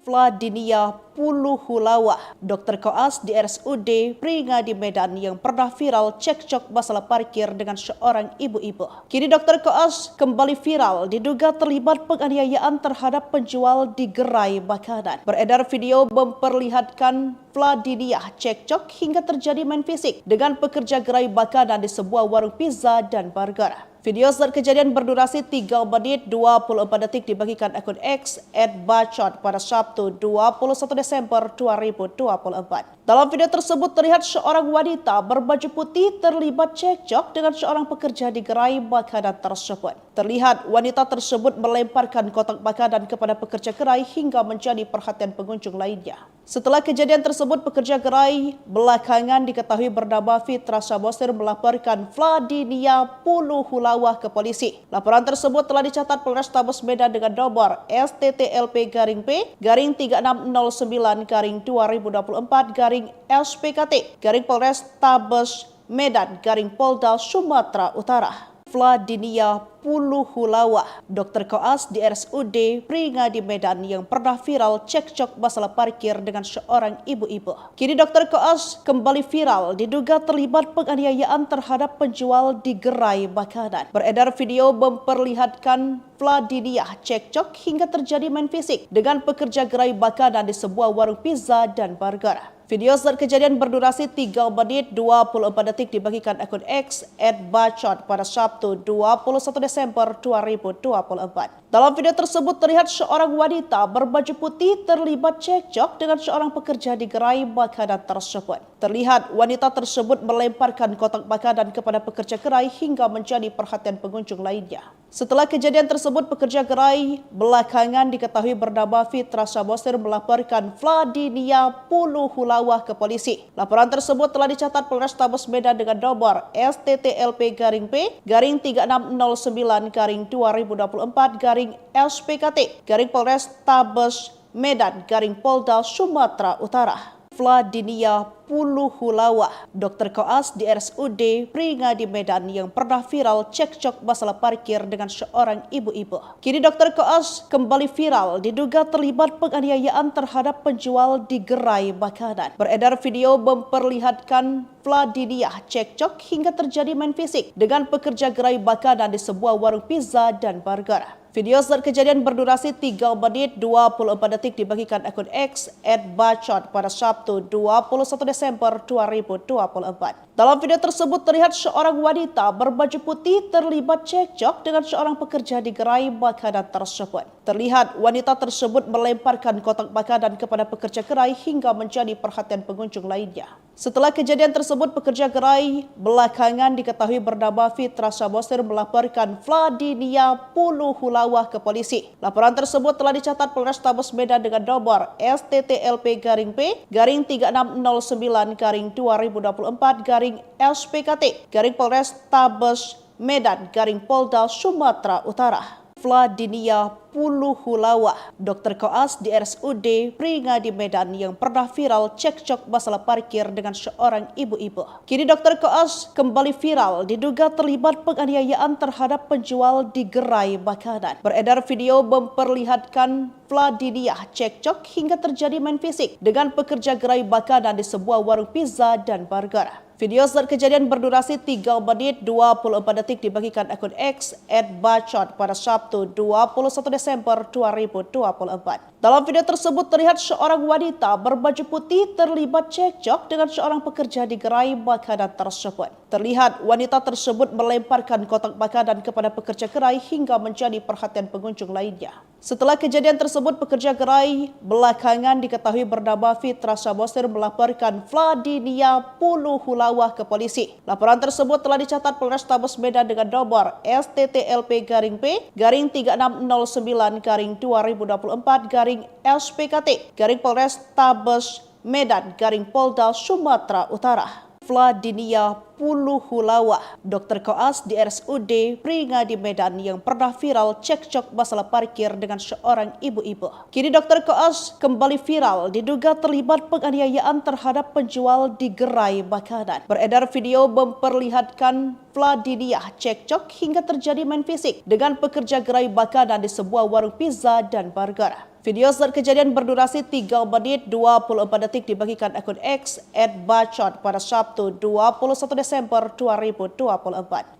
Vladinia Puluhulawa, dokter koas di RSUD Pringa di Medan yang pernah viral cekcok masalah parkir dengan seorang ibu-ibu. Kini dokter koas kembali viral diduga terlibat penganiayaan terhadap penjual di gerai makanan. Beredar video memperlihatkan Vladinia cekcok hingga terjadi main fisik dengan pekerja gerai makanan di sebuah warung pizza dan burger. Video saat kejadian berdurasi 3 menit 24 detik dibagikan akun X @bacot pada Sabtu 21 Desember 2024. Dalam video tersebut terlihat seorang wanita berbaju putih terlibat cekcok dengan seorang pekerja di gerai makanan tersebut. Terlihat wanita tersebut melemparkan kotak makanan kepada pekerja gerai hingga menjadi perhatian pengunjung lainnya. Setelah kejadian tersebut, pekerja gerai belakangan diketahui bernama Fitra Samosir melaporkan Vladinia Puluhulawa ke polisi. Laporan tersebut telah dicatat Polrestabes Medan dengan nomor STTLP-P3669/2024/SPKT/Polrestabes Medan/Polda Sumatera Utara. Vladinia Puluhulawa, dokter koas di RSUD Pringa di Medan yang pernah viral cekcok masalah parkir dengan seorang ibu-ibu. Kini dokter koas kembali viral diduga terlibat penganiayaan terhadap penjual di gerai makanan. Beredar video memperlihatkan Vladinia cekcok hingga terjadi main fisik dengan pekerja gerai makanan di sebuah warung pizza dan burger. Video saat kejadian berdurasi 3 menit 24 detik dibagikan akun X @bacot pada Sabtu 21 Desember 2024. Dalam video tersebut terlihat seorang wanita berbaju putih terlibat cekcok dengan seorang pekerja di gerai makanan tersebut. Terlihat wanita tersebut melemparkan kotak makanan kepada pekerja gerai hingga menjadi perhatian pengunjung lainnya. Setelah kejadian tersebut, pekerja gerai belakangan diketahui bernama Fitra Samosir melaporkan Vladinia Puluhulawa ke polisi. Laporan tersebut telah dicatat Polrestabes Medan dengan nomor STTLP-P3669/2024/SPKT/Polrestabes Medan/Polda Sumatera Utara. Vladinia Puluhulawa, dokter koas di RSUD Pringa di Medan yang pernah viral cekcok masalah parkir dengan seorang ibu-ibu. Kini dokter koas kembali viral diduga terlibat penganiayaan terhadap penjual di gerai makanan. Beredar video memperlihatkan Vladinia cekcok hingga terjadi main fisik dengan pekerja gerai makanan di sebuah warung pizza dan burger. Video saat kejadian berdurasi 3 menit 24 detik dibagikan akun X @bacot pada Sabtu 21 Desember 2024. Dalam video tersebut terlihat seorang wanita berbaju putih terlibat cekcok dengan seorang pekerja di gerai makanan tersebut. Terlihat wanita tersebut melemparkan kotak makanan kepada pekerja gerai hingga menjadi perhatian pengunjung lainnya. Setelah kejadian tersebut, pekerja gerai belakangan diketahui bernama Fitra Samosir melaporkan Vladinia Puluhulawa ke polisi. Laporan tersebut telah dicatat Polrestabes Medan dengan nomor STTLP-P3669/2024/SPKT/Polrestabes Medan/Polda Sumatera Utara. Vladinia Puluhulawa, dokter koas di RSUD Pringa di Medan yang pernah viral cekcok masalah parkir dengan seorang ibu-ibu. Kini dokter koas kembali viral diduga terlibat penganiayaan terhadap penjual di gerai makanan. Beredar video memperlihatkan Vladinia cekcok hingga terjadi main fisik dengan pekerja gerai makanan di sebuah warung pizza dan burger. Video saat kejadian berdurasi 3 menit 24 detik dibagikan akun X @bacot pada Sabtu 21 Desember 2024. Dalam video tersebut terlihat seorang wanita berbaju putih terlibat cekcok dengan seorang pekerja di gerai makanan tersebut. Terlihat wanita tersebut melemparkan kotak makanan kepada pekerja gerai hingga menjadi perhatian pengunjung lainnya. Setelah kejadian tersebut, pekerja gerai belakangan diketahui bernama Fitra Samosir melaporkan Vladinia Puluhulawa ke polisi. Laporan tersebut telah dicatat Polrestabes Medan dengan nomor STTLP-P3669/2024/SPKT/Polrestabes Medan/Polda Sumatera Utara. Vladinia Puluhulawa, dokter koas di RSUD Pringa di Medan yang pernah viral cekcok masalah parkir dengan seorang ibu-ibu. Kini dokter koas kembali viral diduga terlibat penganiayaan terhadap penjual di gerai makanan. Beredar video memperlihatkan Vladinia cekcok hingga terjadi main fisik dengan pekerja gerai makanan di sebuah warung pizza dan burger. Video saat kejadian berdurasi 3 menit 24 detik dibagikan akun X @bacot pada Sabtu 21 Desember 2024.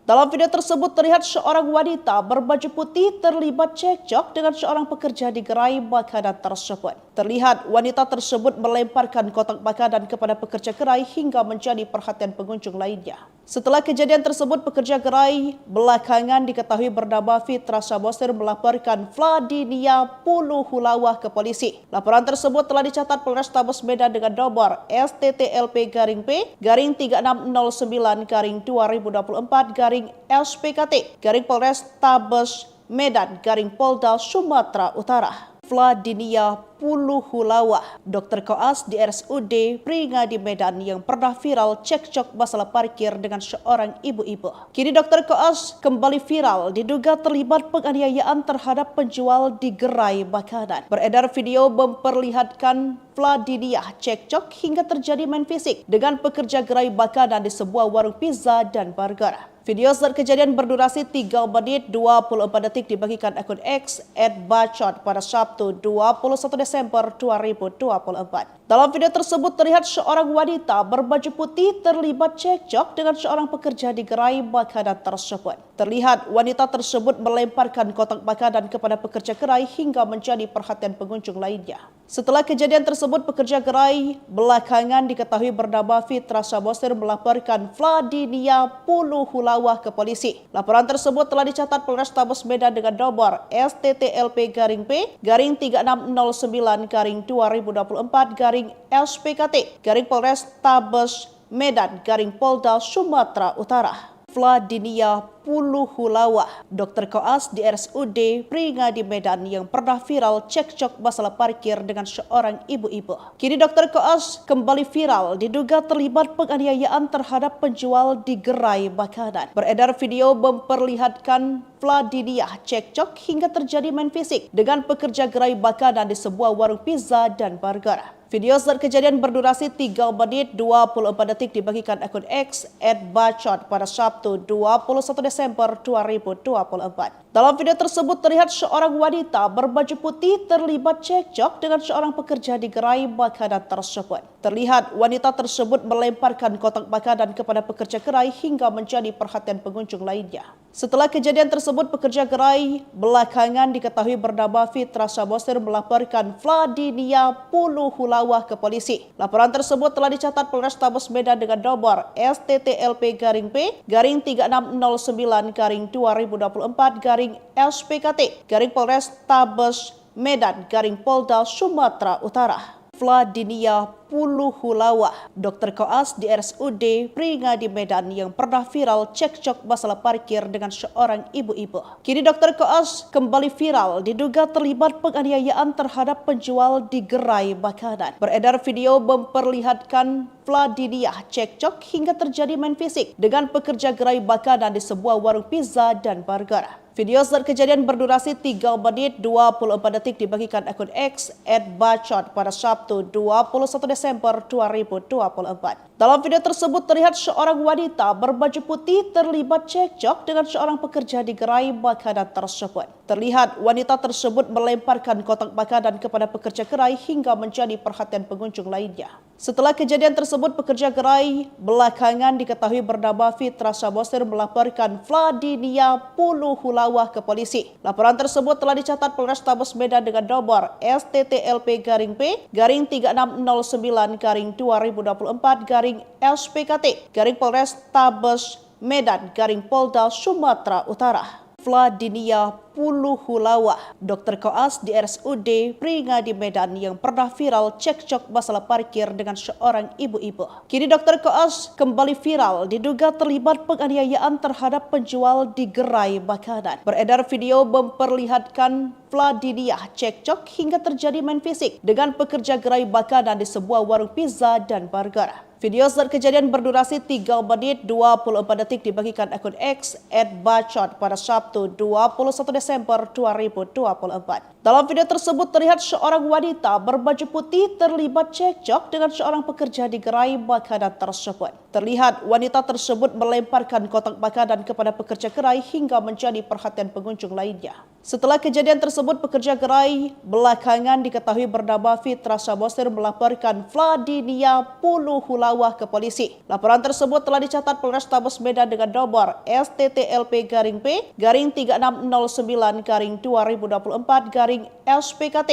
Dalam video tersebut terlihat seorang wanita berbaju putih terlibat cekcok dengan seorang pekerja di gerai makanan tersebut. Terlihat wanita tersebut melemparkan kotak makanan kepada pekerja gerai hingga menjadi perhatian pengunjung lainnya. Setelah kejadian tersebut, pekerja gerai belakangan diketahui bernama Fitra Samosir melaporkan Vladinia Puluhulawah ke polisi. Laporan tersebut telah dicatat Polrestabes Medan dengan nomor STTLP-P3669-2024-SPKT-Polrestabes Medan-Polda Sumatera Utara. Vladinia Puluhulawah, dokter koas di RSUD Pringadi Medan yang pernah viral cekcok masalah parkir dengan seorang ibu-ibu. Kini dokter koas kembali viral diduga terlibat penganiayaan terhadap penjual di gerai makanan. Beredar video memperlihatkan Vladinia cekcok hingga terjadi main fisik dengan pekerja gerai makanan di sebuah warung pizza dan burger. Video saat kejadian berdurasi 3 menit 24 detik dibagikan akun X @bacot pada Sabtu 21 Desember 2024. Dalam video tersebut terlihat seorang wanita berbaju putih terlibat cekcok dengan seorang pekerja di gerai makanan tersebut. Terlihat wanita tersebut melemparkan kotak makanan kepada pekerja gerai hingga menjadi perhatian pengunjung lainnya. Setelah kejadian tersebut, pekerja gerai belakangan diketahui bernama Fitra Samosir melaporkan Vladinia Puluhulawah ke polisi. Laporan tersebut telah dicatat Polrestabes Medan dengan nomor STTLP-P3669-2024-SPKT-Polrestabes Medan-Polda Sumatera Utara. Vladinia Puluhulawah, dokter koas di RSUD Pringadi Medan yang pernah viral cekcok masalah parkir dengan seorang ibu-ibu. Kini dokter koas kembali viral diduga terlibat penganiayaan terhadap penjual di gerai makanan. Beredar video memperlihatkan Vladinia cekcok hingga terjadi main fisik dengan pekerja gerai makanan di sebuah warung pizza dan burger. Video saat kejadian berdurasi 3 menit 24 detik dibagikan akun X @bacot pada Sabtu 21 Desember 2024. Dalam video tersebut terlihat seorang wanita berbaju putih terlibat cekcok dengan seorang pekerja di gerai makanan tersebut. Terlihat wanita tersebut melemparkan kotak makanan kepada pekerja gerai hingga menjadi perhatian pengunjung lainnya. Setelah kejadian tersebut, pekerja gerai belakangan diketahui bernama Fitra Samosir melaporkan Vladinia Puluhulawah ke polisi. Laporan tersebut telah dicatat Polrestabes Medan dengan nomor STTLP-P3669-2024-SPKT-Polrestabes Medan-Polda Sumatera Utara. Vladinia Puluhulawah, dokter koas di RSUD Pringadi Medan yang pernah viral cekcok masalah parkir dengan seorang ibu-ibu. Kini dokter koas kembali viral diduga terlibat penganiayaan terhadap penjual di gerai makanan. Beredar video memperlihatkan Vladinia cekcok hingga terjadi main fisik dengan pekerja gerai makanan di sebuah warung pizza dan burger. Video saat kejadian berdurasi 3 menit 24 detik dibagikan akun X @bacot pada Sabtu 21 Desember 2024. Dalam video tersebut terlihat seorang wanita berbaju putih terlibat cekcok dengan seorang pekerja di gerai makanan tersebut. Terlihat wanita tersebut melemparkan kotak makanan kepada pekerja gerai hingga menjadi perhatian pengunjung lainnya. Setelah kejadian tersebut, pekerja gerai belakangan diketahui bernama Fitra Samosir melaporkan Vladinia Puluhulawah ke polisi. Laporan tersebut telah dicatat Polrestabes Medan dengan nomor STTLP-P3669-2024-SPKT-Polrestabes Medan-Polda Sumatera Utara. Vladinia Puluhulawah, dokter koas di RSUD Pringadi Medan yang pernah viral cekcok masalah parkir dengan seorang ibu-ibu. Kini dokter koas kembali viral diduga terlibat penganiayaan terhadap penjual di gerai makanan. Beredar video memperlihatkan Vladinia cekcok hingga terjadi main fisik dengan pekerja gerai makanan di sebuah warung pizza dan burger. Video saat kejadian berdurasi 3 menit 24 detik dibagikan akun X @bacot pada Sabtu 21 Desember 2024. Dalam video tersebut terlihat seorang wanita berbaju putih terlibat cekcok dengan seorang pekerja di gerai makanan tersebut. Terlihat wanita tersebut melemparkan kotak makanan kepada pekerja gerai hingga menjadi perhatian pengunjung lainnya. Setelah kejadian tersebut, pekerja gerai belakangan diketahui bernama Fitra Samosir melaporkan Vladinia Puluhulawah ke polisi. Laporan tersebut telah dicatat Polrestabes Medan dengan nomor STTLP-P-3669-2024-SPKT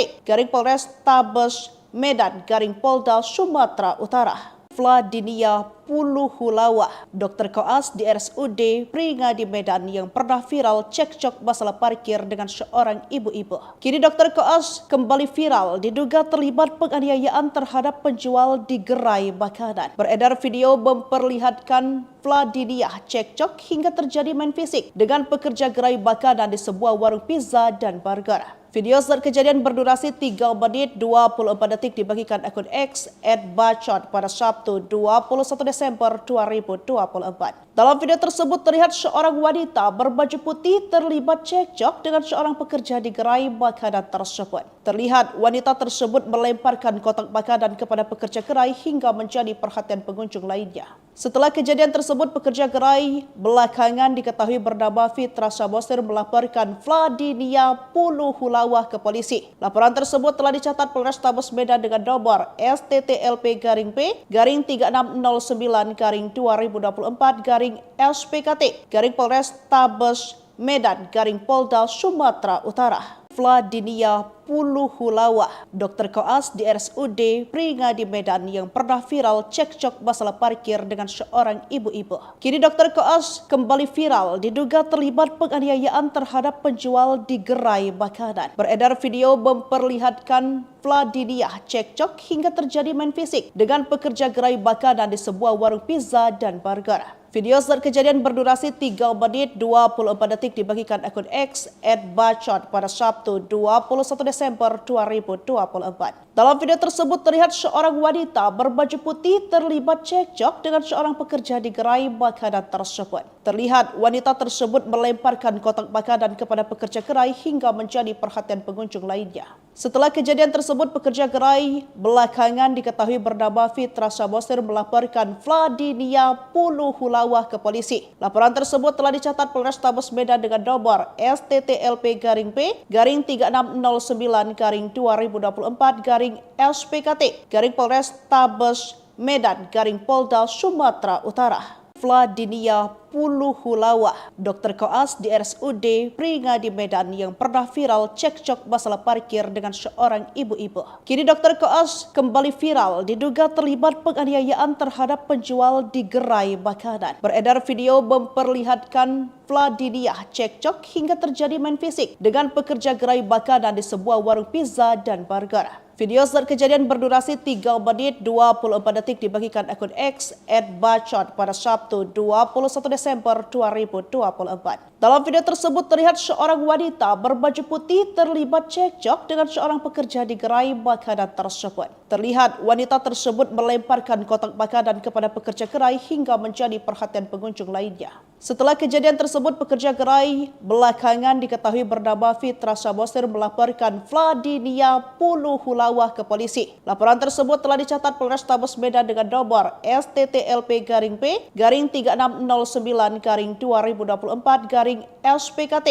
Polrestabes Medan Polda Sumatera Utara. Vladinia Puluhulawah, dokter koas di RSUD Pringadi Medan yang pernah viral cekcok masalah parkir dengan seorang ibu-ibu. Kini dokter koas kembali viral diduga terlibat penganiayaan terhadap penjual di gerai makanan. Beredar video memperlihatkan Vladinia cekcok hingga terjadi main fisik dengan pekerja gerai makanan di sebuah warung pizza dan burger. Video saat kejadian berdurasi 3 menit 24 detik dibagikan akun X @bacot pada Sabtu 21 Desember 2024. Dalam video tersebut terlihat seorang wanita berbaju putih terlibat cekcok dengan seorang pekerja di gerai makanan tersebut. Terlihat wanita tersebut melemparkan kotak makanan kepada pekerja gerai hingga menjadi perhatian pengunjung lainnya. Setelah kejadian tersebut, pekerja gerai belakangan diketahui bernama Fitra Samosir melaporkan Vladinia Puluhulawah ke polisi. Laporan tersebut telah dicatat Polrestabes Medan dengan nomor STTLP-P-3669-2024-SPKT Polrestabes Medan Polda Sumatera Utara. Vladinia Puluhulawah, dokter koas di RSUD Pringadi Medan yang pernah viral cekcok masalah parkir dengan seorang ibu-ibu. Kini dokter koas kembali viral diduga terlibat penganiayaan terhadap penjual di gerai makanan. Beredar video memperlihatkan Vladinia cekcok hingga terjadi main fisik dengan pekerja gerai makanan di sebuah warung pizza dan burger. Video saat kejadian berdurasi 3 menit 24 detik dibagikan akun X @bacot pada Sabtu 21 Desember 2024. Dalam video tersebut terlihat seorang wanita berbaju putih terlibat cekcok dengan seorang pekerja di gerai makanan tersebut. Terlihat wanita tersebut melemparkan kotak makanan kepada pekerja gerai hingga menjadi perhatian pengunjung lainnya. Setelah kejadian tersebut, pekerja gerai belakangan diketahui bernama Fitra Samosir melaporkan Vladinia Puluhulawah ke polisi. Laporan tersebut telah dicatat Polrestabes Medan dengan nomor STTLP-P-3669-2024-SPKT Polrestabes Medan Polda Sumatera Utara. Vladinia Puluhulawah, dokter koas di RSUD Pringadi Medan yang pernah viral cekcok masalah parkir dengan seorang ibu-ibu. Kini dokter koas kembali viral diduga terlibat penganiayaan terhadap penjual di gerai makanan. Beredar video memperlihatkan Vladinia cekcok hingga terjadi main fisik dengan pekerja gerai makanan di sebuah warung pizza dan burger. Video saat kejadian berdurasi 3 menit 24 detik dibagikan akun X @bacot pada Sabtu 21 Desember 2024. Dalam video tersebut terlihat seorang wanita berbaju putih terlibat cekcok dengan seorang pekerja di gerai makanan tersebut. Terlihat wanita tersebut melemparkan kotak makanan kepada pekerja gerai hingga menjadi perhatian pengunjung lainnya. Setelah kejadian tersebut, pekerja gerai belakangan diketahui bernama Fitra Samosir melaporkan Vladinia Puluhulawah ke polisi. Laporan tersebut telah dicatat Polrestabes Medan dengan nomor STTLP-P-3669-2024-SPKT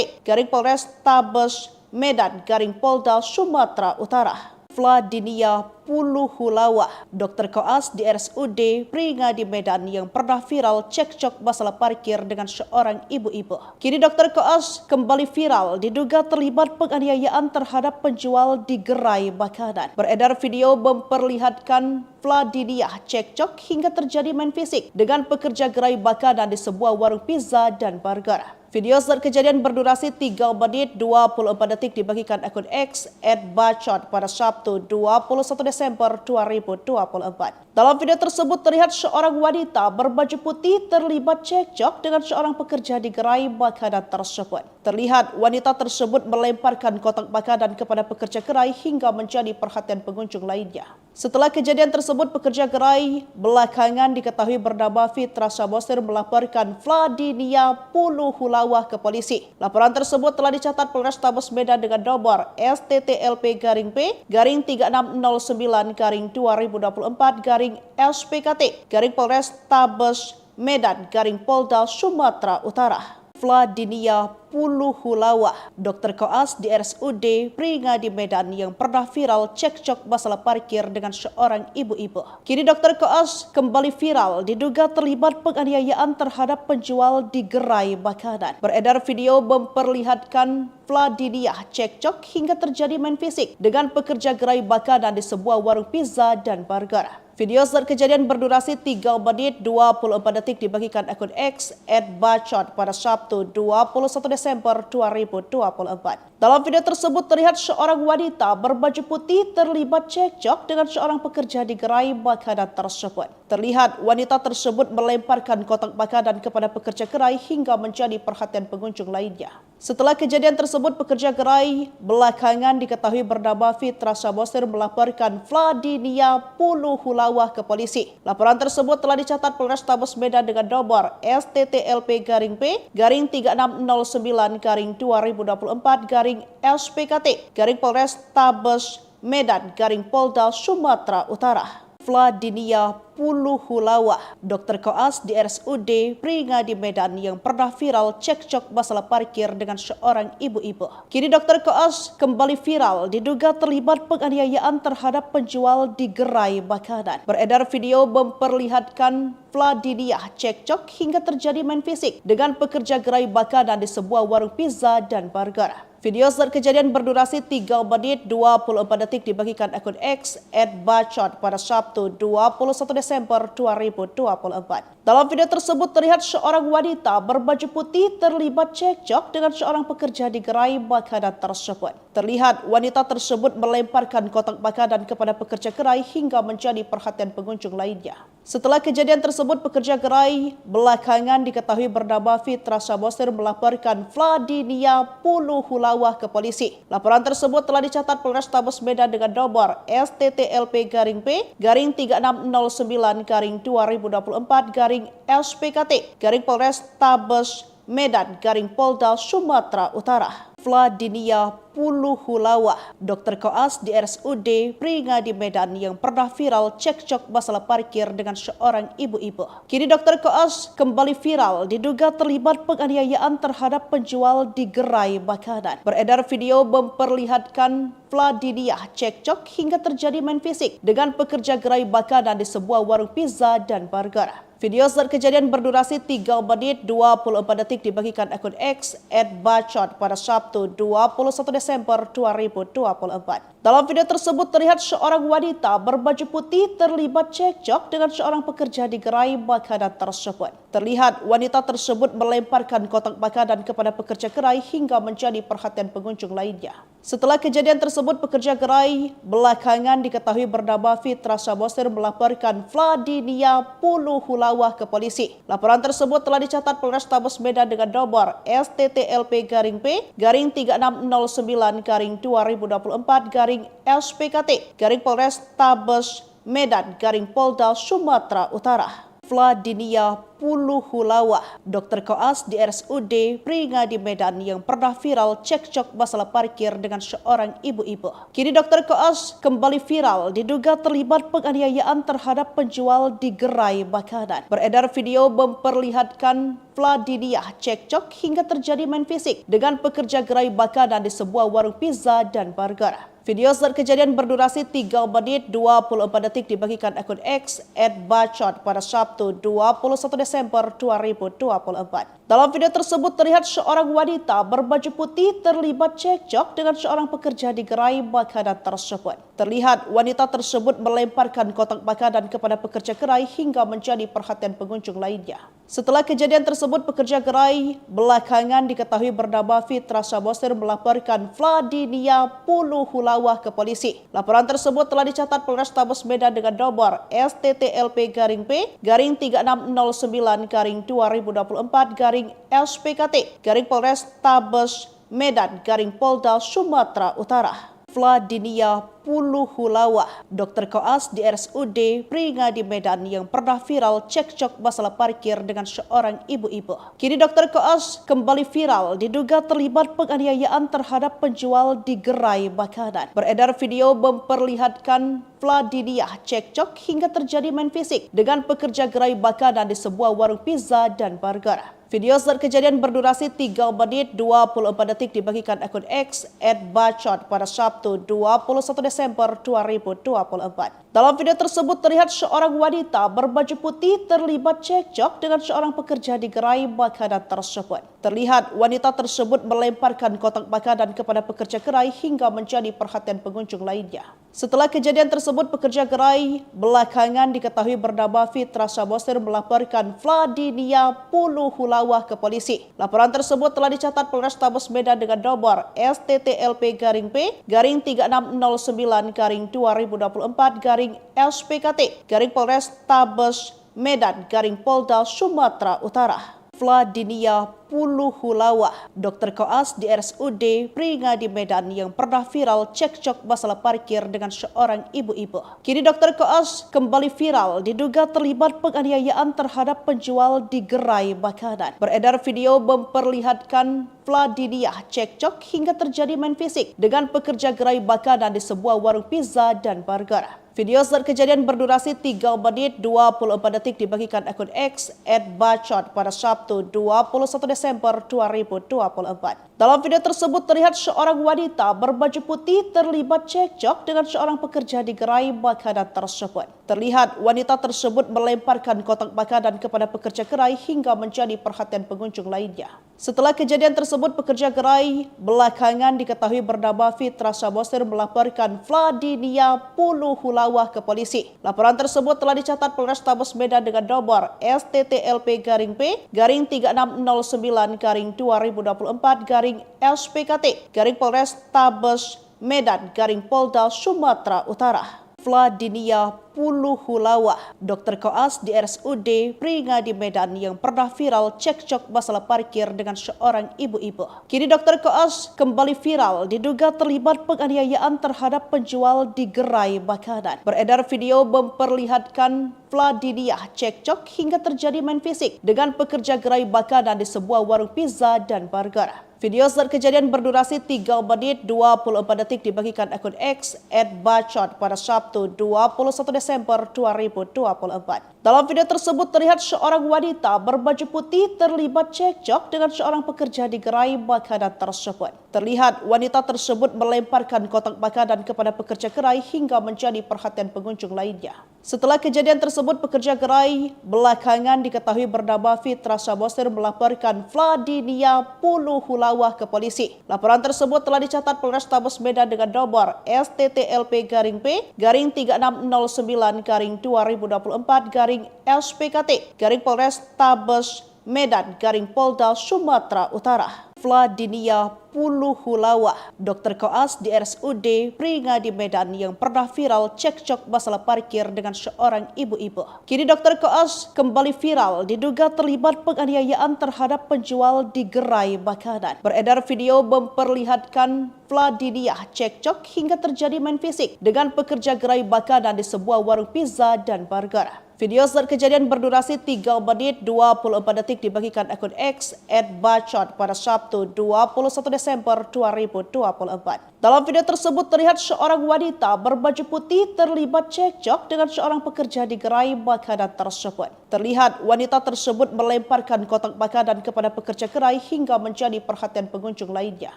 Polrestabes Medan Polda Sumatera Utara. Vladinia Puluhulawah, dokter koas di RSUD Pringadi Medan yang pernah viral cekcok masalah parkir dengan seorang ibu-ibu. Kini dokter koas kembali viral diduga terlibat penganiayaan terhadap penjual di gerai makanan. Beredar video memperlihatkan Vladinia cekcok hingga terjadi main fisik dengan pekerja gerai makanan di sebuah warung pizza dan burger. Video saat kejadian berdurasi 3 menit 24 detik dibagikan akun X @bacot pada Sabtu 21 Desember 2024. Dalam video tersebut terlihat seorang wanita berbaju putih terlibat cekcok dengan seorang pekerja di gerai makanan tersebut. Terlihat wanita tersebut melemparkan kotak makanan kepada pekerja gerai hingga menjadi perhatian pengunjung lainnya. Setelah kejadian tersebut, pekerja gerai belakangan diketahui bernama Fitra Samosir melaporkan Vladinia Pulu Hulawah ke polisi. Laporan tersebut telah dicatat Polrestabes Medan dengan nomor STTLP-P3669-2024-SPKT-Polrestabes Medan-Polda Sumatera Utara. Vladinia Pulu Hulawah, dokter koas di RSUD Pringadi Medan yang pernah viral cekcok masalah parkir dengan seorang ibu-ibu. Kini dokter koas kembali viral diduga terlibat penganiayaan terhadap penjual di gerai makanan. Beredar video memperlihatkan Vladinia cekcok hingga terjadi main fisik dengan pekerja gerai makanan di sebuah warung pizza dan burger. Video saat kejadian berdurasi 3 menit 24 detik dibagikan akun X @bacot pada Sabtu 21 Desember 2024. Dalam video tersebut terlihat seorang wanita berbaju putih terlibat cekcok dengan seorang pekerja di gerai makanan tersebut. Terlihat wanita tersebut melemparkan kotak makanan kepada pekerja gerai hingga menjadi perhatian pengunjung lainnya. Setelah kejadian tersebut, pekerja gerai belakangan diketahui bernama Fitra Samosir melaporkan Vladinia Pulu Hulawah ke polisi. Laporan tersebut telah dicatat Polrestabes Medan dengan nomor STTLP-P3669-2024-SPKT-Polrestabes Medan-Polda Sumatera Utara. Vladinia Pulu Hulawah, dokter koas di RSUD Pringadi Medan yang pernah viral cekcok masalah parkir dengan seorang ibu-ibu. Kini dokter koas kembali viral diduga terlibat penganiayaan terhadap penjual di gerai makanan. Beredar video memperlihatkan Vladinia cekcok hingga terjadi main fisik dengan pekerja gerai makanan di sebuah warung pizza dan burger. Video saat kejadian berdurasi 3 menit 24 detik dibagikan akun X @bacot pada Sabtu 21 Desember 2024. Dalam video tersebut terlihat seorang wanita berbaju putih terlibat cekcok dengan seorang pekerja di gerai makanan tersebut. Terlihat wanita tersebut melemparkan kotak makanan kepada pekerja gerai hingga menjadi perhatian pengunjung lainnya. Setelah kejadian tersebut, pekerja gerai belakangan diketahui bernama Fitra Samosir melaporkan Vladinia Pulu Hulawah ke polisi. Laporan tersebut telah dicatat Polrestabes Medan dengan nomor STTLP-P3669-2024-SPKT-Polrestabes Medan-Polda Sumatera Utara. Vladinia Pulu Hulawah, dokter koas di RSUD Pringadi Medan yang pernah viral cekcok masalah parkir dengan seorang ibu-ibu. Kini dokter koas kembali viral diduga terlibat penganiayaan terhadap penjual di gerai makanan. Beredar video memperlihatkan Vladinia cekcok hingga terjadi main fisik dengan pekerja gerai makanan di sebuah warung pizza dan burger. Video saat kejadian berdurasi 3 menit 24 detik dibagikan akun X @bacot pada Sabtu 21 Desember 2024. Dalam video tersebut terlihat seorang wanita berbaju putih terlibat cekcok dengan seorang pekerja di gerai makanan tersebut. Terlihat wanita tersebut melemparkan kotak makanan kepada pekerja gerai hingga menjadi perhatian pengunjung lainnya. Setelah kejadian tersebut, pekerja gerai belakangan diketahui bernama Fitra Samosir melaporkan Vladinia Pulu Hulawah ke polisi. Laporan tersebut telah dicatat Polrestabes Medan dengan nomor STTLP-P3669-2024-SPKT-Polrestabes Medan-Polda Sumatera Utara. Vladinia Pulu Hulawah, dokter koas di RSUD Pringadi Medan yang pernah viral cekcok masalah parkir dengan seorang ibu-ibu. Kini dokter koas kembali viral diduga terlibat penganiayaan terhadap penjual di gerai makanan. Beredar video memperlihatkan Vladinia cekcok hingga terjadi main fisik dengan pekerja gerai makanan di sebuah warung pizza dan burger. Video saat kejadian berdurasi 3 menit 24 detik dibagikan akun X @bacot pada Sabtu 21 Desember 2024. Dalam video tersebut terlihat seorang wanita berbaju putih terlibat cekcok dengan seorang pekerja di gerai makanan tersebut. Terlihat wanita tersebut melemparkan kotak makanan kepada pekerja gerai hingga menjadi perhatian pengunjung lainnya. Setelah kejadian tersebut, pekerja gerai belakangan diketahui bernama Fitra Samosir melaporkan Vladinia Pulu Hulawah ke polisi. Laporan tersebut telah dicatat Polrestabes Medan dengan nomor STTLP-P3669-2024-SPKT-Polrestabes Medan-Polda Sumatera Utara. Vladinia Pulu Hulawa, Dr. Koas di RSUD Pringadi Medan yang pernah viral cekcok masalah parkir dengan seorang ibu-ibu. Kini Dr. Koas kembali viral diduga terlibat penganiayaan terhadap penjual di gerai makanan. Beredar video memperlihatkan Vladiniah cekcok hingga terjadi main fisik dengan pekerja gerai makanan di sebuah warung pizza dan burger. Video saat kejadian berdurasi 3 menit 24 detik dibagikan akun X @bacot pada Sabtu 21 Desember 2024. Dalam video tersebut terlihat seorang wanita berbaju putih terlibat cekcok dengan seorang pekerja di gerai makanan tersebut. Terlihat wanita tersebut melemparkan kotak makanan kepada pekerja gerai hingga menjadi perhatian pengunjung lainnya. Setelah kejadian tersebut, pekerja gerai belakangan diketahui bernama Fitra Samosir melaporkan Vladiniah Pulu Hulawa ke polisi. Laporan tersebut telah dicatat Polrestabes Medan dengan nomor STTLP-P3669/2024/SPKT/Polrestabes Medan/Polda Sumatera Utara. Vladiniah Pulu Hulawa, Dr. Koas di RSUD Pringadi Medan yang pernah viral cekcok masalah parkir dengan seorang ibu-ibu. Kini Dr. Koas kembali viral diduga terlibat penganiayaan terhadap penjual di gerai makanan. Beredar video memperlihatkan Vladiniah cekcok hingga terjadi main fisik dengan pekerja gerai makanan di sebuah warung pizza dan burger. Video saat kejadian berdurasi 3 menit 24 detik dibagikan akun X @bacot pada Sabtu 21 Desember 2024. Dalam video tersebut terlihat seorang wanita berbaju putih terlibat cekcok dengan seorang pekerja di gerai makanan tersebut. Terlihat wanita tersebut melemparkan kotak makanan kepada pekerja gerai hingga menjadi perhatian pengunjung lainnya. Setelah kejadian tersebut, pekerja gerai belakangan diketahui bernama Fitra Samosir melaporkan Vladiniah Pulu Hulawa ke polisi. Laporan tersebut telah dicatat Polrestabes Medan dengan nomor STTLP-P3669/2024/SPKT/Polrestabes Medan/Polda Sumatera Utara. Vladiniah Pulu Hulawa, Dr. Koas di RSUD Pringadi Medan yang pernah viral cekcok masalah parkir dengan seorang ibu-ibu. Kini Dr. Koas kembali viral diduga terlibat penganiayaan terhadap penjual di gerai makanan. Beredar video memperlihatkan Vladiniah cekcok hingga terjadi main fisik dengan pekerja gerai makanan di sebuah warung pizza dan burger. Video saat kejadian berdurasi 3 menit 24 detik dibagikan akun X @bacot pada Sabtu 21 Desember 2024. Dalam video tersebut terlihat seorang wanita berbaju putih terlibat cekcok dengan seorang pekerja di gerai makanan tersebut. Terlihat wanita tersebut melemparkan kotak makanan kepada pekerja gerai hingga menjadi perhatian pengunjung lainnya. Setelah kejadian tersebut, pekerja gerai belakangan diketahui bernama Fitra Samosir melaporkan Vladiniah Pulu Hulawa ke polisi. Laporan tersebut telah dicatat Polrestabes Medan dengan nomor STTLP-P3669/2024/SPKT/Polrestabes Medan/Polda Sumatera Utara. Vladiniah Pulu Hulawa, Dr. Koas di RSUD Pringadi Medan yang pernah viral cekcok masalah parkir dengan seorang ibu-ibu. Kini Dr. Koas kembali viral diduga terlibat penganiayaan terhadap penjual di gerai makanan. Beredar video memperlihatkan Vladiniah cekcok hingga terjadi main fisik dengan pekerja gerai makanan di sebuah warung pizza dan burger. Video saat kejadian berdurasi 3 menit 24 detik dibagikan akun X @bacot pada Sabtu 21 Desember 2024. Dalam video tersebut terlihat seorang wanita berbaju putih terlibat cekcok dengan seorang pekerja di gerai makanan tersebut. Terlihat wanita tersebut melemparkan kotak makanan kepada pekerja gerai hingga menjadi perhatian pengunjung lainnya.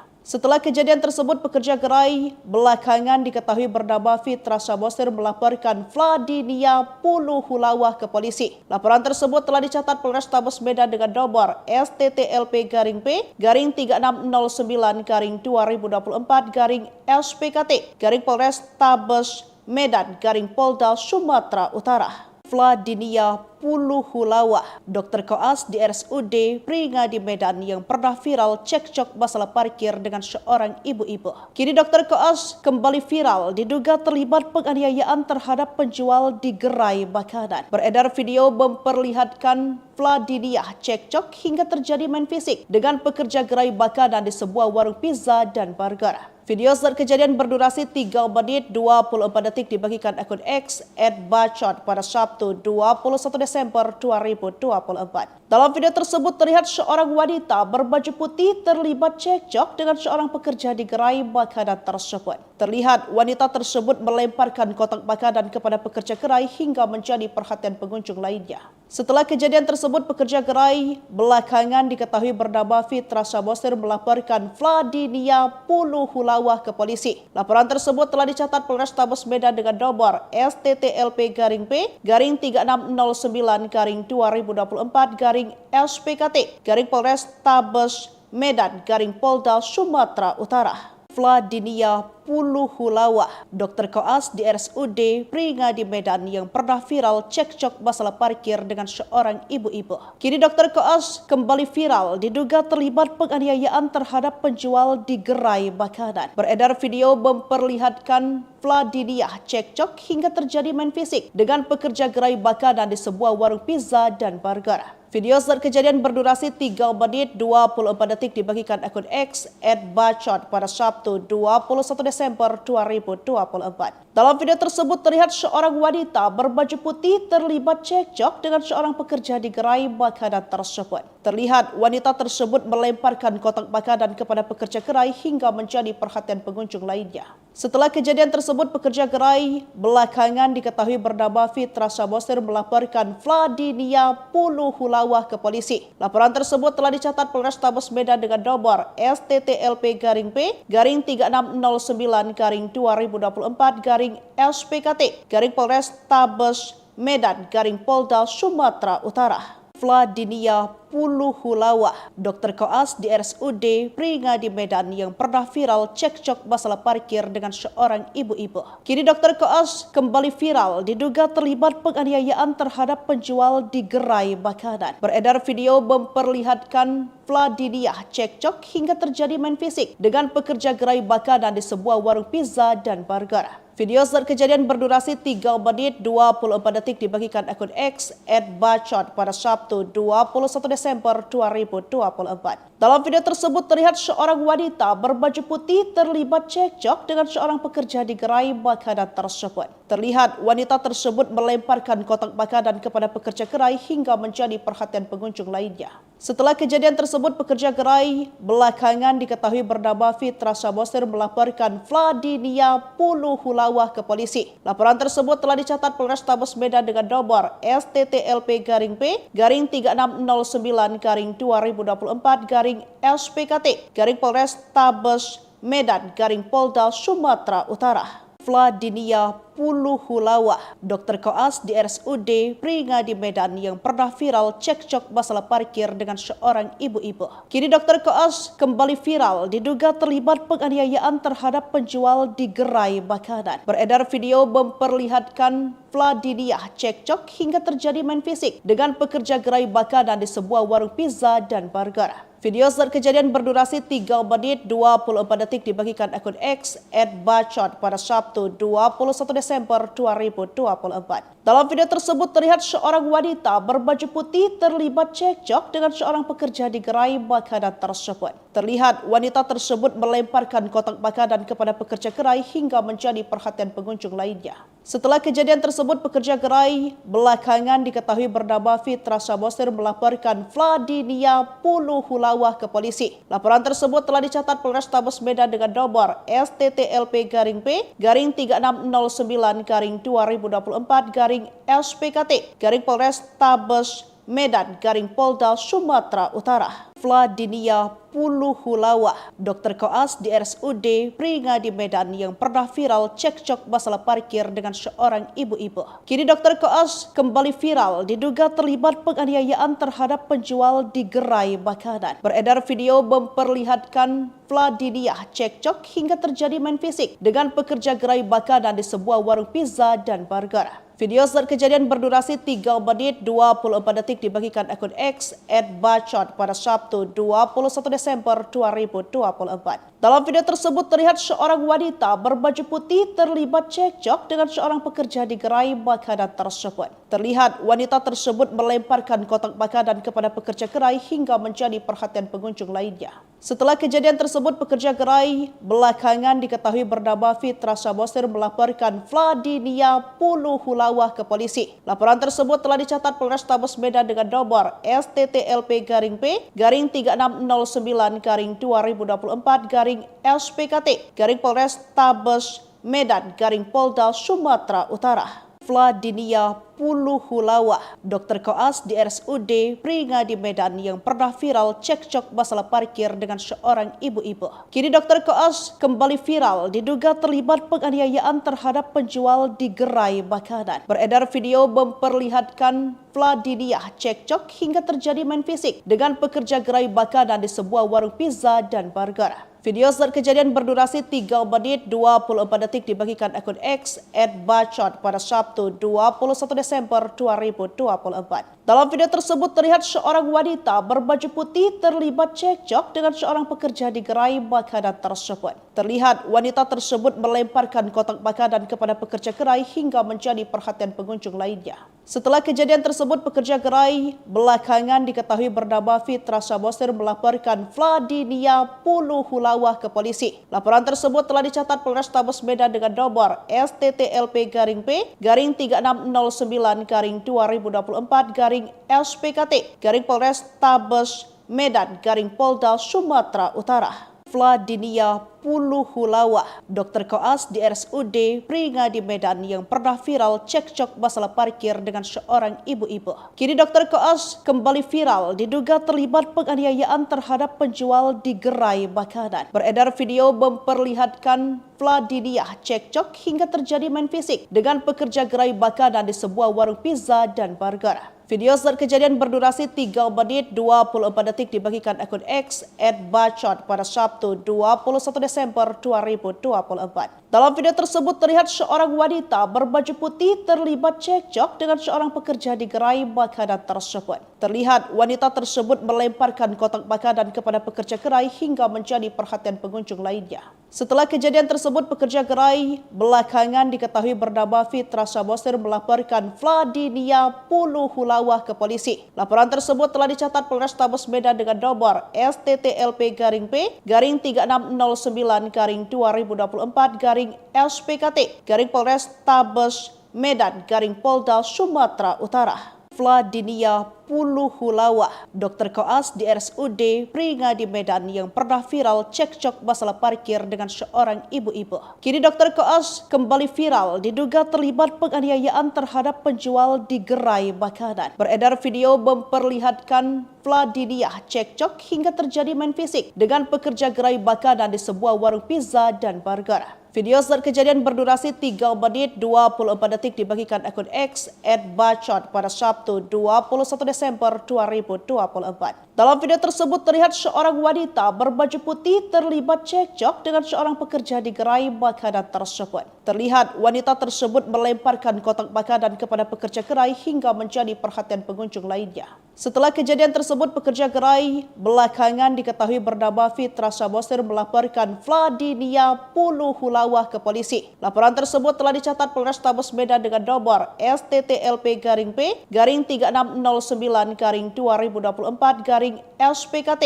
Setelah kejadian tersebut, pekerja gerai belakangan diketahui bernama Fitra Samosir melaporkan Vladiniah Pulu Hulawa ke polisi. Laporan tersebut telah dicatat Polrestabes Medan dengan nomor STTLP-P3669/2024/SPKT/Polrestabes Medan/Polda Sumatera Utara. Vladiniah Puluh Hulawah, Dr. Koas di RSUD Peringadi Medan yang pernah viral cekcok masalah parkir dengan seorang ibu-ibu. Kini Dr. Koas kembali viral diduga terlibat penganiayaan terhadap penjual di gerai makanan. Beredar video memperlihatkan Vladiniah cekcok hingga terjadi main fisik dengan pekerja gerai makanan di sebuah warung pizza dan burger. Video saat kejadian berdurasi 3 menit 24 detik dibagikan akun X @bacot pada Sabtu 21 Desember 2024. Dalam video tersebut terlihat seorang wanita berbaju putih terlibat cekcok dengan seorang pekerja di gerai makanan tersebut. Terlihat wanita tersebut melemparkan kotak makanan kepada pekerja gerai hingga menjadi perhatian pengunjung lainnya. Setelah kejadian tersebut, pekerja gerai belakangan diketahui bernama Fitra Samosir melaporkan Vladiniah Puluh Hulawah ke polisi. Laporan tersebut telah dicatat Polrestabes Medan dengan nomor STTLP-P-3609-2024-SPKT-Polrestabes Medan-Polda Sumatera Utara. Vladiniah Puluh Hulawah, Dr. Koas di RSUD Peringadi Medan yang pernah viral cekcok masalah parkir dengan seorang ibu-ibu. Kini Dr. Koas kembali viral diduga terlibat penganiayaan terhadap penjual di gerai makanan. Beredar video memperlihatkan Vladiniah cekcok hingga terjadi main fisik dengan pekerja gerai makanan di sebuah warung pizza dan burger. Video saat kejadian berdurasi 3 menit 24 detik dibagikan akun X @bacot pada Sabtu 21 Desember 2024. Dalam video tersebut terlihat seorang wanita berbaju putih terlibat cekcok dengan seorang pekerja di gerai makanan tersebut. Terlihat wanita tersebut melemparkan kotak makanan kepada pekerja gerai hingga menjadi perhatian pengunjung lainnya. Setelah kejadian tersebut, pekerja gerai belakangan diketahui bernama Fitra Samosir melaporkan Vladiniah Puluh Hulawah ke polisi. Laporan tersebut telah dicatat Polrestabes Medan dengan nomor STTLP-P-3609-2024-SPKT-Polrestabes Medan-Polda Sumatera Utara. Vladiniah Puluh Hulawah, Dr. Koas di RSUD Peringadi Medan yang pernah viral cekcok masalah parkir dengan seorang ibu-ibu. Kini Dr. Koas kembali viral diduga terlibat penganiayaan terhadap penjual di gerai makanan. Beredar video memperlihatkan Vladiniah cekcok hingga terjadi main fisik dengan pekerja gerai makanan di sebuah warung pizza dan burger. Video saat kejadian berdurasi 3 menit 24 detik dibagikan akun X @bacot pada Sabtu 21 Desember 2024. Dalam video tersebut terlihat seorang wanita berbaju putih terlibat cekcok dengan seorang pekerja di gerai makanan tersebut. Terlihat wanita tersebut melemparkan kotak makanan kepada pekerja gerai hingga menjadi perhatian pengunjung lainnya. Setelah kejadian tersebut, pekerja gerai belakangan diketahui bernama Fitra Samosir melaporkan Vladiniah Puluh Hulawah ke polisi. Laporan tersebut telah dicatat Polrestabes Medan dengan nomor STTLP-P-3609-2024-SPKT-Polrestabes Medan-Polda Sumatera Utara. Vladiniah Puluh Hulawah, Dr. Koas di RSUD Peringadi Medan yang pernah viral cekcok masalah parkir dengan seorang ibu-ibu. Kini Dr. Koas kembali viral diduga terlibat penganiayaan terhadap penjual di gerai makanan. Beredar video memperlihatkan Vladiniah cekcok hingga terjadi main fisik dengan pekerja gerai makanan di sebuah warung pizza dan burger. Video saat kejadian berdurasi 3 menit 24 detik dibagikan akun X @bacot pada Sabtu 21 Desember 2024. Dalam video tersebut terlihat seorang wanita berbaju putih terlibat cekcok dengan seorang pekerja di gerai makanan tersebut. Terlihat wanita tersebut melemparkan kotak makanan kepada pekerja gerai hingga menjadi perhatian pengunjung lainnya. Setelah kejadian tersebut, pekerja gerai belakangan diketahui bernama Fitra Samosir melaporkan Vladiniah Puluh Hulawah ke polisi. Laporan tersebut telah dicatat Polrestabes Medan dengan nomor STTLP-P-3609-2024-SPKT-Polrestabes Medan-Polda Sumatera Utara. Vladinia Puluhulawa, Dr. Koas di RSUD Pringadi Medan yang pernah viral cekcok masalah parkir dengan seorang ibu-ibu. Kini Dr. Koas kembali viral diduga terlibat penganiayaan terhadap penjual di gerai makanan. Beredar video memperlihatkan Vladinia cekcok hingga terjadi main fisik dengan pekerja gerai makanan di sebuah warung pizza dan burger. Video saat kejadian berdurasi 3 menit 24 detik dibagikan akun X @bacot pada Sabtu 21 Desember 2024. Dalam video tersebut terlihat seorang wanita berbaju putih terlibat cekcok dengan seorang pekerja di gerai makanan tersebut. Terlihat wanita tersebut melemparkan kotak makanan kepada pekerja gerai hingga menjadi perhatian pengunjung lainnya. Setelah kejadian tersebut, pekerja gerai belakangan diketahui bernama Fitra Samosir melaporkan Vladinia Puluhulawa ke polisi. Laporan tersebut telah dicatat Polrestabes Medan dengan nomor STTLP-P-3669-2024-SPKT Polrestabes Medan Polda Sumatera Utara. Vladinia Puluhulawa, Dr. Koas di RSUD Pringadi Medan yang pernah viral cekcok masalah parkir dengan seorang ibu-ibu. Kini Dr. Koas kembali viral diduga terlibat penganiayaan terhadap penjual di gerai makanan. Beredar video memperlihatkan Vladinia cekcok hingga terjadi main fisik dengan pekerja gerai makanan di sebuah warung pizza dan burger. Video saat kejadian berdurasi 3 menit 24 detik dibagikan akun X @bacot pada Sabtu 21 Desember 2024. Dalam video tersebut terlihat seorang wanita berbaju putih terlibat cekcok dengan seorang pekerja di gerai makanan tersebut. Terlihat wanita tersebut melemparkan kotak makanan kepada pekerja gerai hingga menjadi perhatian pengunjung lainnya. Setelah kejadian tersebut, pekerja gerai belakangan diketahui bernama Fitra Samosir melaporkan Vladinia Puluhulawa ke polisi. Laporan tersebut telah dicatat Polrestabes Medan dengan nomor STTLP-P-3669-2024-SPKT Polrestabes Medan Polda Sumatera Utara. Vladinia Puluhulawa, Dr. Koas di RSUD Pringadi Medan yang pernah viral cekcok masalah parkir dengan seorang ibu-ibu. Kini Dr. Koas kembali viral diduga terlibat penganiayaan terhadap penjual di gerai makanan. Beredar video memperlihatkan Vladinia cekcok hingga terjadi main fisik dengan pekerja gerai makanan di sebuah warung pizza dan burger. Video saat kejadian berdurasi 3 menit 24 detik dibagikan akun X @bacot pada Sabtu 21 Desember 2024. Dalam video tersebut terlihat seorang wanita berbaju putih terlibat cekcok dengan seorang pekerja di gerai makanan tersebut. Terlihat wanita tersebut melemparkan kotak makanan kepada pekerja gerai hingga menjadi perhatian pengunjung lainnya. Setelah kejadian tersebut, pekerja gerai belakangan diketahui bernama Fitra Samosir melaporkan Vladinia Puluhulawa ke polisi. Laporan tersebut telah dicatat Polrestabes Medan dengan nomor STTLP-P-3669-2024-SPKT Polrestabes Medan Polda Sumatera Utara. Vladinia Puluhulawa, Dr. Koas di RSUD Pringadi Medan yang pernah viral cekcok masalah parkir dengan seorang ibu-ibu. Kini Dr. Koas kembali viral diduga terlibat penganiayaan terhadap penjual di gerai makanan. Beredar video memperlihatkan Vladinia cekcok hingga terjadi main fisik dengan pekerja gerai makanan di sebuah warung pizza dan burger. Video saat kejadian berdurasi 3 menit 24 detik dibagikan akun X @bacot pada Sabtu 21 Desember 2024. Dalam video tersebut terlihat seorang wanita berbaju putih terlibat cekcok dengan seorang pekerja di gerai makanan tersebut. Terlihat wanita tersebut melemparkan kotak makanan kepada pekerja gerai hingga menjadi perhatian pengunjung lainnya. Setelah kejadian tersebut, pekerja gerai belakangan diketahui bernama Fitra Samosir melaporkan Vladinia Puluhulawa ke polisi. Laporan tersebut telah dicatat Polrestabes Medan dengan nomor STTLP-P-3669-2024-SPKT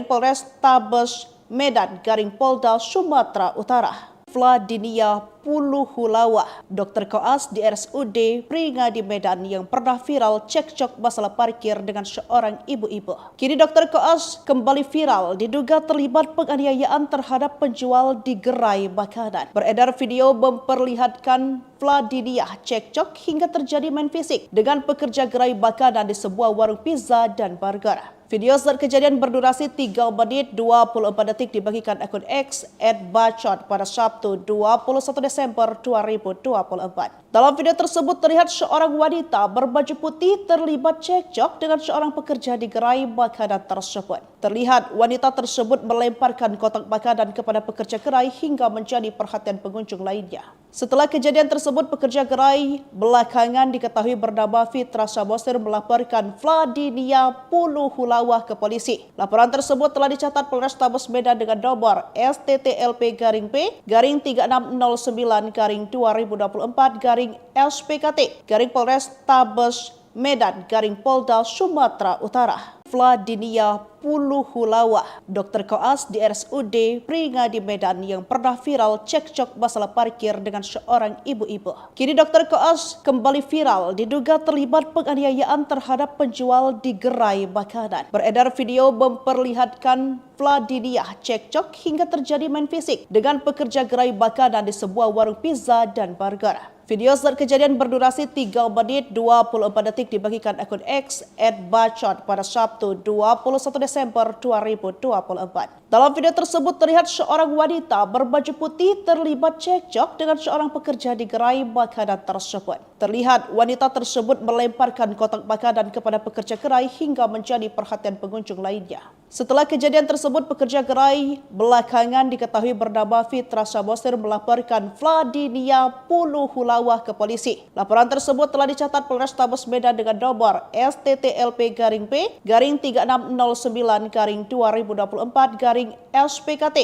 Polrestabes Medan Polda Sumatera Utara. Vladinia Puluhulawa, Dr. Koas di RSUD Peringadi Medan yang pernah viral cekcok masalah parkir dengan seorang ibu-ibu. Kini Dr. Koas kembali viral diduga terlibat penganiayaan terhadap penjual di gerai makanan. Beredar video memperlihatkan Vladiniah cekcok hingga terjadi main fisik dengan pekerja gerai makanan di sebuah warung pizza dan burger. Video saat kejadian berdurasi 3 menit 24 detik dibagikan akun X @bacot pada Sabtu 21 Desember 2024. Dalam video tersebut terlihat seorang wanita berbaju putih terlibat cekcok dengan seorang pekerja di gerai makanan tersebut. Terlihat wanita tersebut melemparkan kotak makanan kepada pekerja gerai hingga menjadi perhatian pengunjung lainnya. Setelah kejadian tersebut, pekerja gerai belakangan diketahui bernama Fitra Samosir melaporkan Vladiniah Puluhulawa ke polisi. Laporan tersebut telah dicatat Polrestabes Medan dengan nomor STTLP-P-3669-2024-SPKT Polrestabes Medan Polda Sumatera Utara. Vladiniah Puluhulawa, Dr. Koas di RSUD Peringadi Medan yang pernah viral cekcok masalah parkir dengan seorang ibu-ibu. Kini Dr. Koas kembali viral diduga terlibat penganiayaan terhadap penjual di gerai makanan. Beredar video memperlihatkan Vladiniah cekcok hingga terjadi main fisik dengan pekerja gerai makanan di sebuah warung pizza dan burger. Video saat kejadian berdurasi 3 menit 24 detik dibagikan akun X @bacot pada Sabtu 21 Desember 2024. Dalam video tersebut terlihat seorang wanita berbaju putih terlibat cekcok dengan seorang pekerja di gerai makanan tersebut. Terlihat wanita tersebut melemparkan kotak makanan kepada pekerja gerai hingga menjadi perhatian pengunjung lainnya. Setelah kejadian tersebut, pekerja gerai belakangan diketahui bernama Fitra Samosir melaporkan Vladiniah Puluhulawa ke polisi. Laporan tersebut telah dicatat Polrestabes Medan dengan nomor STTLP-P-3669-2024-SPKT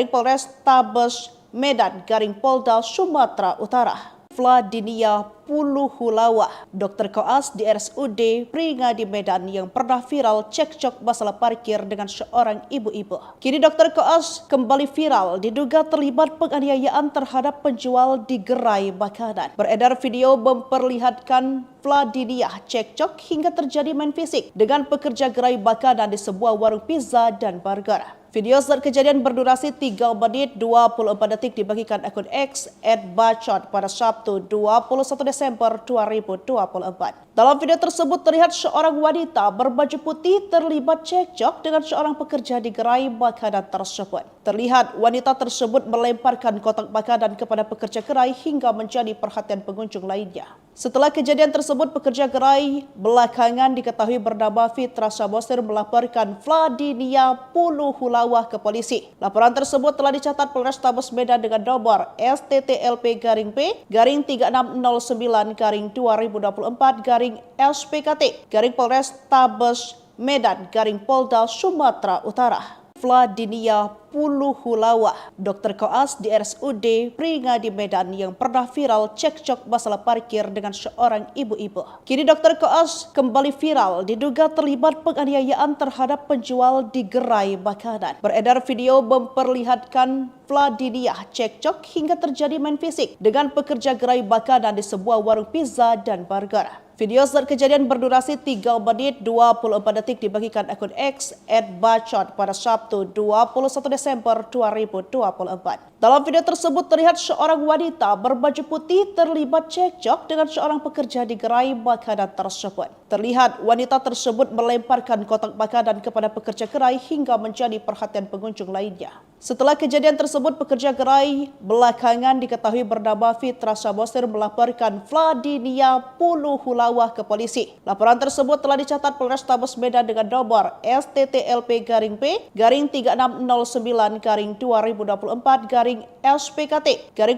Polrestabes Medan Polda Sumatera Utara. Vladiniah Puluhulawa, Dr. Koas di RSUD Peringadi Medan yang pernah viral cekcok masalah parkir dengan seorang ibu-ibu. Kini Dr. Koas kembali viral diduga terlibat penganiayaan terhadap penjual di gerai makanan. Beredar video memperlihatkan Vladiniah cekcok hingga terjadi main fisik dengan pekerja gerai makanan di sebuah warung pizza dan burger. Video saat kejadian berdurasi 3 menit 24 detik dibagikan akun X @bacot pada Sabtu 21 Desember 2024. Dalam video tersebut terlihat seorang wanita berbaju putih terlibat cekcok dengan seorang pekerja di gerai makanan tersebut. Terlihat wanita tersebut melemparkan kotak makanan kepada pekerja gerai hingga menjadi perhatian pengunjung lainnya. Setelah kejadian tersebut, pekerja gerai belakangan diketahui bernama Fitra Samosir melaporkan Vladiniah Puluhulawa ke polisi. Laporan tersebut telah dicatat Polrestabes Medan dengan nomor STTLP-P-3669-2024-SPKT Polrestabes Medan Polda Sumatera Utara. Vladiniah Puluhulawa, Dr. Koas di RSUD Peringadi Medan yang pernah viral cekcok masalah parkir dengan seorang ibu-ibu. Kini Dr. Koas kembali viral diduga terlibat penganiayaan terhadap penjual di gerai makanan. Beredar video memperlihatkan Vladiniah cekcok hingga terjadi main fisik dengan pekerja gerai makanan di sebuah warung pizza dan burger. Video saat kejadian berdurasi 3 menit 24 detik dibagikan akun X @bacot pada Sabtu 21 Desember 2024. Dalam video tersebut terlihat seorang wanita berbaju putih terlibat cekcok dengan seorang pekerja di gerai makanan tersebut. Terlihat wanita tersebut melemparkan kotak makanan kepada pekerja gerai hingga menjadi perhatian pengunjung lainnya. Setelah kejadian tersebut, pekerja gerai belakangan diketahui bernama Fitra Samosir melaporkan Vladiniah Puluhulawa ke polisi. Laporan tersebut telah dicatat Polrestabes Medan dengan nomor STTLP-P-3669-2024-SPKT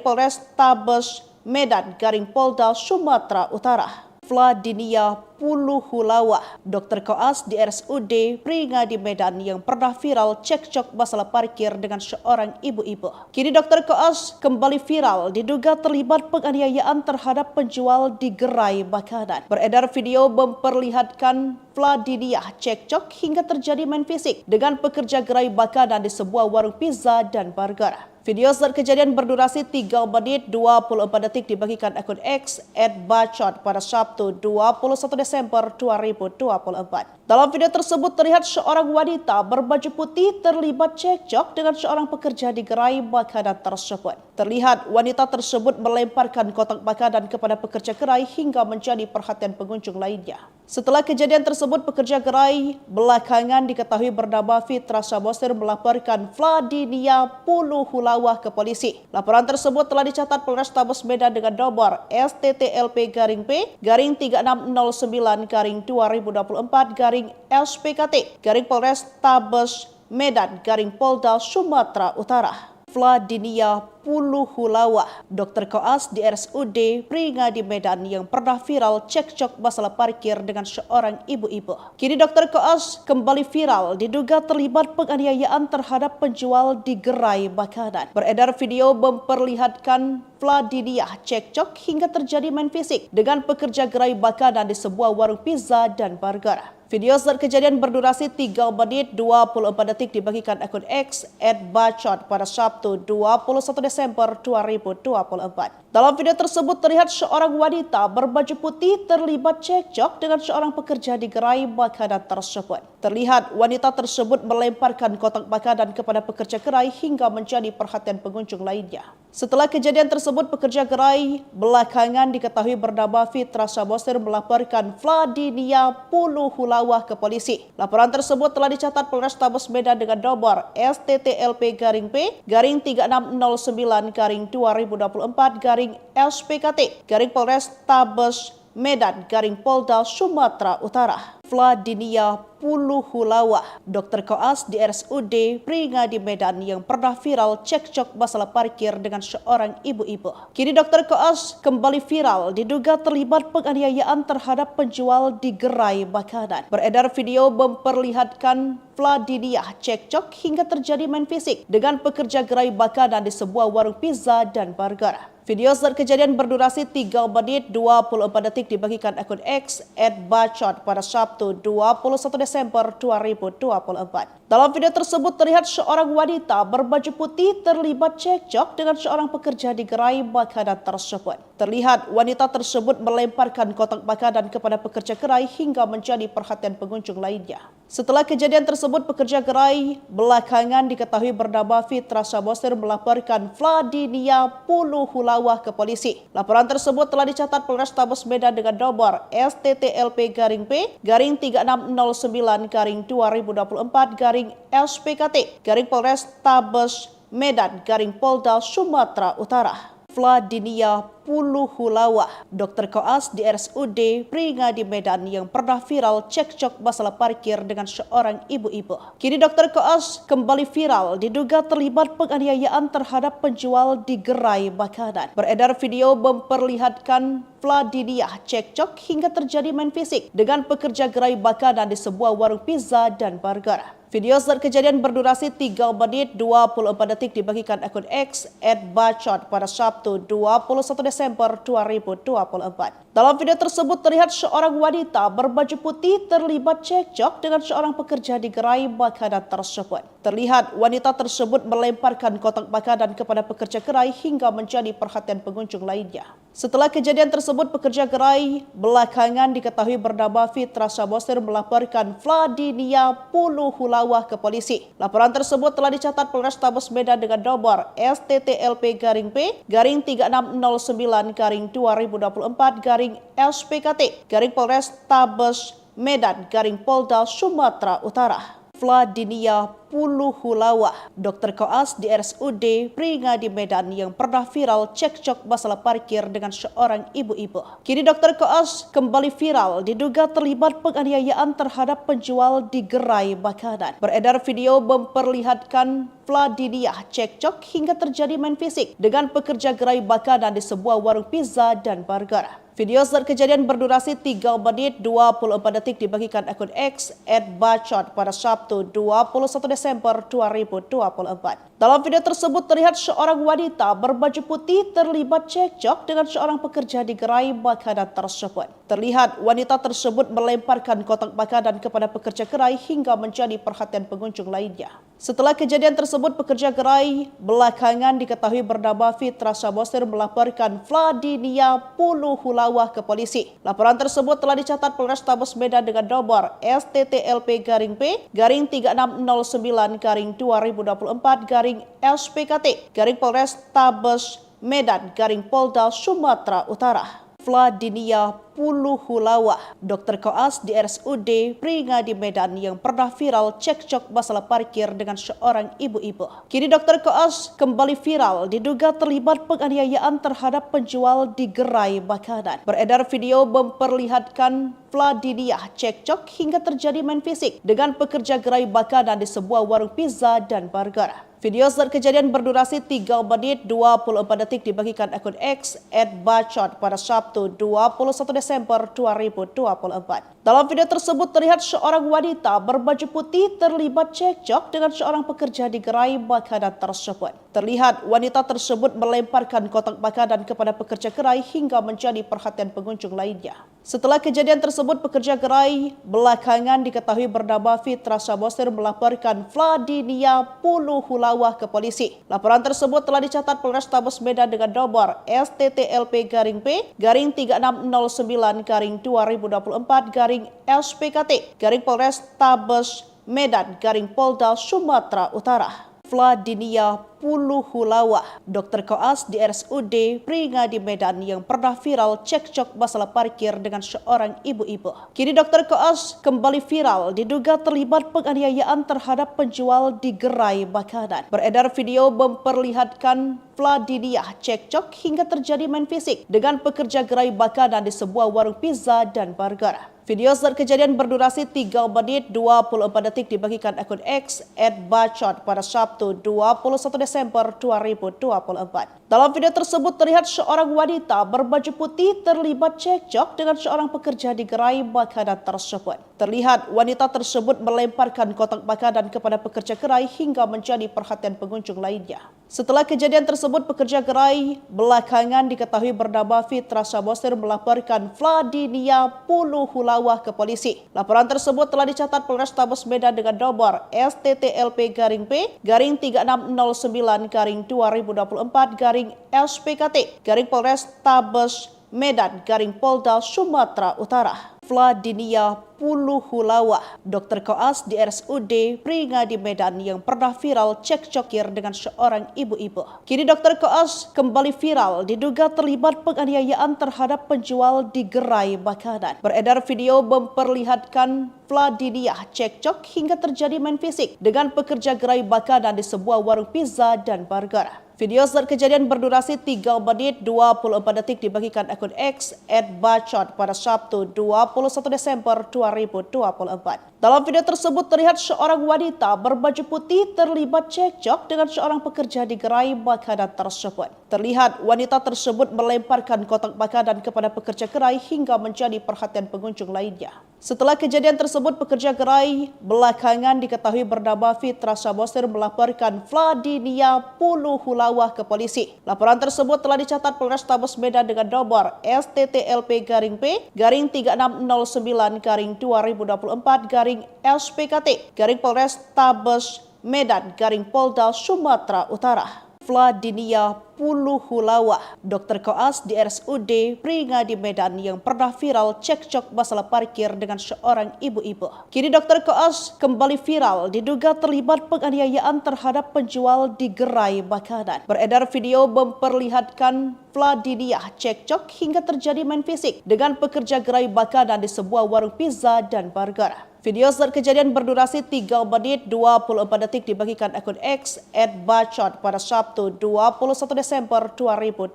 Polrestabes Medan Polda Sumatera Utara. Vladiniah Puluhulawa, dokter koas di RSUD Pringadi Medan yang pernah viral cekcok masalah parkir dengan seorang ibu-ibu. Kini dokter koas kembali viral diduga terlibat penganiayaan terhadap penjual di gerai makanan. Beredar video memperlihatkan Vladiniah cekcok hingga terjadi main fisik dengan pekerja gerai makanan di sebuah warung pizza dan burger. Video saat kejadian berdurasi 3 menit 24 detik dibagikan akun X @bacot pada Sabtu 21 Desember 2024. Dalam video tersebut terlihat seorang wanita berbaju putih terlibat cekcok dengan seorang pekerja di gerai makanan tersebut. Terlihat wanita tersebut melemparkan kotak makanan kepada pekerja gerai hingga menjadi perhatian pengunjung lainnya. Setelah kejadian tersebut, pekerja gerai belakangan diketahui bernama Fitra Samosir melaporkan Vladiniah Puluhulawa ke polisi. Laporan tersebut telah dicatat Polrestabes Medan dengan nomor STTLP-P-3669/2024/SPKT/Polrestabes Medan/Polda Sumatera Utara. Vladiniah Puluhulawa, dokter koas di RSUD Pringadi Medan yang pernah viral cekcok masalah parkir dengan seorang ibu-ibu. Kini dokter koas kembali viral diduga terlibat penganiayaan terhadap penjual di gerai makanan. Beredar video memperlihatkan Vladiniah cekcok hingga terjadi main fisik dengan pekerja gerai makanan di sebuah warung pizza dan burger. Video saat kejadian berdurasi 3 menit 24 detik dibagikan akun X @bacot pada Sabtu 21 Desember 2024. Dalam video tersebut terlihat seorang wanita berbaju putih terlibat cekcok dengan seorang pekerja di gerai makanan tersebut. Terlihat wanita tersebut melemparkan kotak makanan kepada pekerja gerai hingga menjadi perhatian pengunjung lainnya. Setelah kejadian tersebut, pekerja gerai belakangan diketahui bernama Fitra Samosir melaporkan Vladiniah Puluhulawa ke polisi. Laporan tersebut telah dicatat Polrestabes Medan dengan nomor STTLP-P-3669/2024/SPKT/Polrestabes Medan/Polda Sumatera Utara. Vladiniah Puluhulawa, dokter koas di RSUD Pringadi Medan yang pernah viral cekcok masalah parkir dengan seorang ibu-ibu. Kini dokter koas kembali viral diduga terlibat penganiayaan terhadap penjual di gerai makanan. Beredar video memperlihatkan Vladiniah cekcok hingga terjadi main fisik dengan pekerja gerai makanan di sebuah warung pizza dan burger. Video saat kejadian berdurasi 3 menit 24 detik dibagikan akun X @bacot pada Sabtu 21 Desember 2024. Dalam video tersebut terlihat seorang wanita berbaju putih terlibat cekcok dengan seorang pekerja di gerai makanan tersebut. Terlihat wanita tersebut melemparkan kotak makanan kepada pekerja gerai hingga menjadi perhatian pengunjung lainnya. Setelah kejadian tersebut, pekerja gerai belakangan diketahui bernama Fitra Samosir melaporkan Vladiniah Puluhulawa ke polisi. Laporan tersebut telah dicatat Polrestabes Medan dengan nomor STTLP-P-3669/2024/SPKT/Polrestabes Medan/Polda Sumatera Utara. Vladiniah Puluhulawa, dokter koas di RSUD Pringadi Medan yang pernah viral cekcok masalah parkir dengan seorang ibu-ibu. Kini dokter koas kembali viral diduga terlibat penganiayaan terhadap penjual di gerai makanan. Beredar video memperlihatkan Vladiniah cekcok hingga terjadi main fisik dengan pekerja gerai makanan di sebuah warung pizza dan burger. Video saat kejadian berdurasi 3 menit 24 detik dibagikan akun X @bacot pada Sabtu 21 Desember 2024. Dalam video tersebut terlihat seorang wanita berbaju putih terlibat cekcok dengan seorang pekerja di gerai makanan tersebut. Terlihat wanita tersebut melemparkan kotak makanan kepada pekerja gerai hingga menjadi perhatian pengunjung lainnya. Setelah kejadian tersebut, pekerja gerai belakangan diketahui bernama Fitra Samosir melaporkan Vladiniah Puluhulawa ke polisi. Laporan tersebut telah dicatat Polrestabes Medan dengan nomor STTLP-P-3669/2024/SPKT/Polrestabes Medan/Polda Sumatera Utara. Vladiniah Puluhulawa, Dr. Koas di RSUD Pringadi Medan yang pernah viral cekcok masalah parkir dengan seorang ibu-ibu. Kini Dr. Koas kembali viral diduga terlibat penganiayaan terhadap penjual di gerai makanan. Beredar video memperlihatkan Vladiniah cekcok hingga terjadi main fisik dengan pekerja gerai makanan di sebuah warung pizza dan burger. Video saat kejadian berdurasi 3 menit 24 detik dibagikan akun X @bacot pada Sabtu 21 Desember 2024. Dalam video tersebut terlihat seorang wanita berbaju putih terlibat cekcok dengan seorang pekerja di gerai makanan tersebut. Terlihat wanita tersebut melemparkan kotak makanan kepada pekerja gerai hingga menjadi perhatian pengunjung lainnya. Setelah kejadian tersebut, pekerja gerai belakangan diketahui bernama Fitra Samosir melaporkan Vladiniah Puluhulawa ke polisi. Laporan tersebut telah dicatat Polrestabes Medan dengan nomor STTLP-P3669/2024/SPKT/Polrestabes Medan/Polda Sumatera Utara. Vladiniah Puluhulawa, Dr. Koas di RSUD Pringadi Medan yang pernah viral cekcok masalah parkir dengan seorang ibu-ibu. Kini Dr. Koas kembali viral diduga terlibat penganiayaan terhadap penjual di gerai makanan. Beredar video memperlihatkan Vladiniah cekcok hingga terjadi main fisik dengan pekerja gerai makanan di sebuah warung pizza dan burger. Video saat kejadian berdurasi 3 menit 24 detik dibagikan akun X @bacot pada Sabtu 21 Desember 2024. Dalam video tersebut terlihat seorang wanita berbaju putih terlibat cekcok dengan seorang pekerja di gerai makanan tersebut. Terlihat wanita tersebut melemparkan kotak makanan kepada pekerja gerai hingga menjadi perhatian pengunjung lainnya. Setelah kejadian tersebut, pekerja gerai belakangan diketahui bernama Fitra Samosir melaporkan Vladiniah Puluhulawa ke polisi. Laporan tersebut telah dicatat Polrestabes Medan dengan nomor STTLP-P3669/2024/SPKT/Polrestabes Medan/Polda Sumatera Utara. Vladiniah Puluhulawa, Dr. Koas di RSUD Pringadi Medan yang pernah viral cekcok masalah parkir dengan seorang ibu-ibu. Kini Dr. Koas kembali viral diduga terlibat penganiayaan terhadap penjual di gerai makanan. Beredar video memperlihatkan Vladiniah cekcok hingga terjadi main fisik dengan pekerja gerai makanan di sebuah warung pizza dan burger. Video saat kejadian berdurasi 3 menit 24 detik dibagikan akun X @bacot pada Sabtu 21 Desember 2024. Dalam video tersebut terlihat seorang wanita berbaju putih terlibat cekcok dengan seorang pekerja di gerai makanan tersebut. Terlihat wanita tersebut melemparkan kotak makanan kepada pekerja gerai hingga menjadi perhatian pengunjung lainnya. Setelah kejadian tersebut, pekerja gerai belakangan diketahui bernama Fitra Samosir melaporkan Vladiniah Puluhulawa ke polisi. Laporan tersebut telah dicatat Polrestabes Medan dengan nomor STTLP-P3669/2024/SPKT/Polrestabes Medan/Polda Sumatera Utara. Vladiniah Puluhulawa, Dr. Koas di RSUD Pringadi Medan yang pernah viral cekcokir dengan seorang ibu-ibu. Kini Dr. Koas kembali viral diduga terlibat penganiayaan terhadap penjual di gerai makanan. Beredar video memperlihatkan Vladiniah cekcok hingga terjadi main fisik dengan pekerja gerai makanan di sebuah warung pizza dan burger. Video saat kejadian berdurasi 3 menit 24 detik dibagikan akun X @bacot pada Sabtu 21 Desember 2024. Dalam video tersebut terlihat seorang wanita berbaju putih terlibat cekcok dengan seorang pekerja di gerai makanan tersebut. Terlihat wanita tersebut melemparkan kotak makanan kepada pekerja gerai hingga menjadi perhatian pengunjung lainnya. Setelah kejadian tersebut, pekerja gerai belakangan diketahui bernama Fitra Samosir melaporkan Vladiniah Puluhulawa ke polisi. Laporan tersebut telah dicatat Polrestabes Medan dengan nomor STTLP-P3669/2024/SPKT/Polrestabes Medan/Polda Sumatera Utara. Vladiniah Puluhulawa, Dr. Koas di RSUD Pringadi Medan yang pernah viral cekcok masalah parkir dengan seorang ibu-ibu. Kini Dr. Koas kembali viral diduga terlibat penganiayaan terhadap penjual di gerai makanan. Beredar video memperlihatkan Vladiniah cekcok hingga terjadi main fisik dengan pekerja gerai makanan di sebuah warung pizza dan burger. Video saat kejadian berdurasi 3 menit 24 detik dibagikan akun X @bacot pada Sabtu 21 Desember 2024.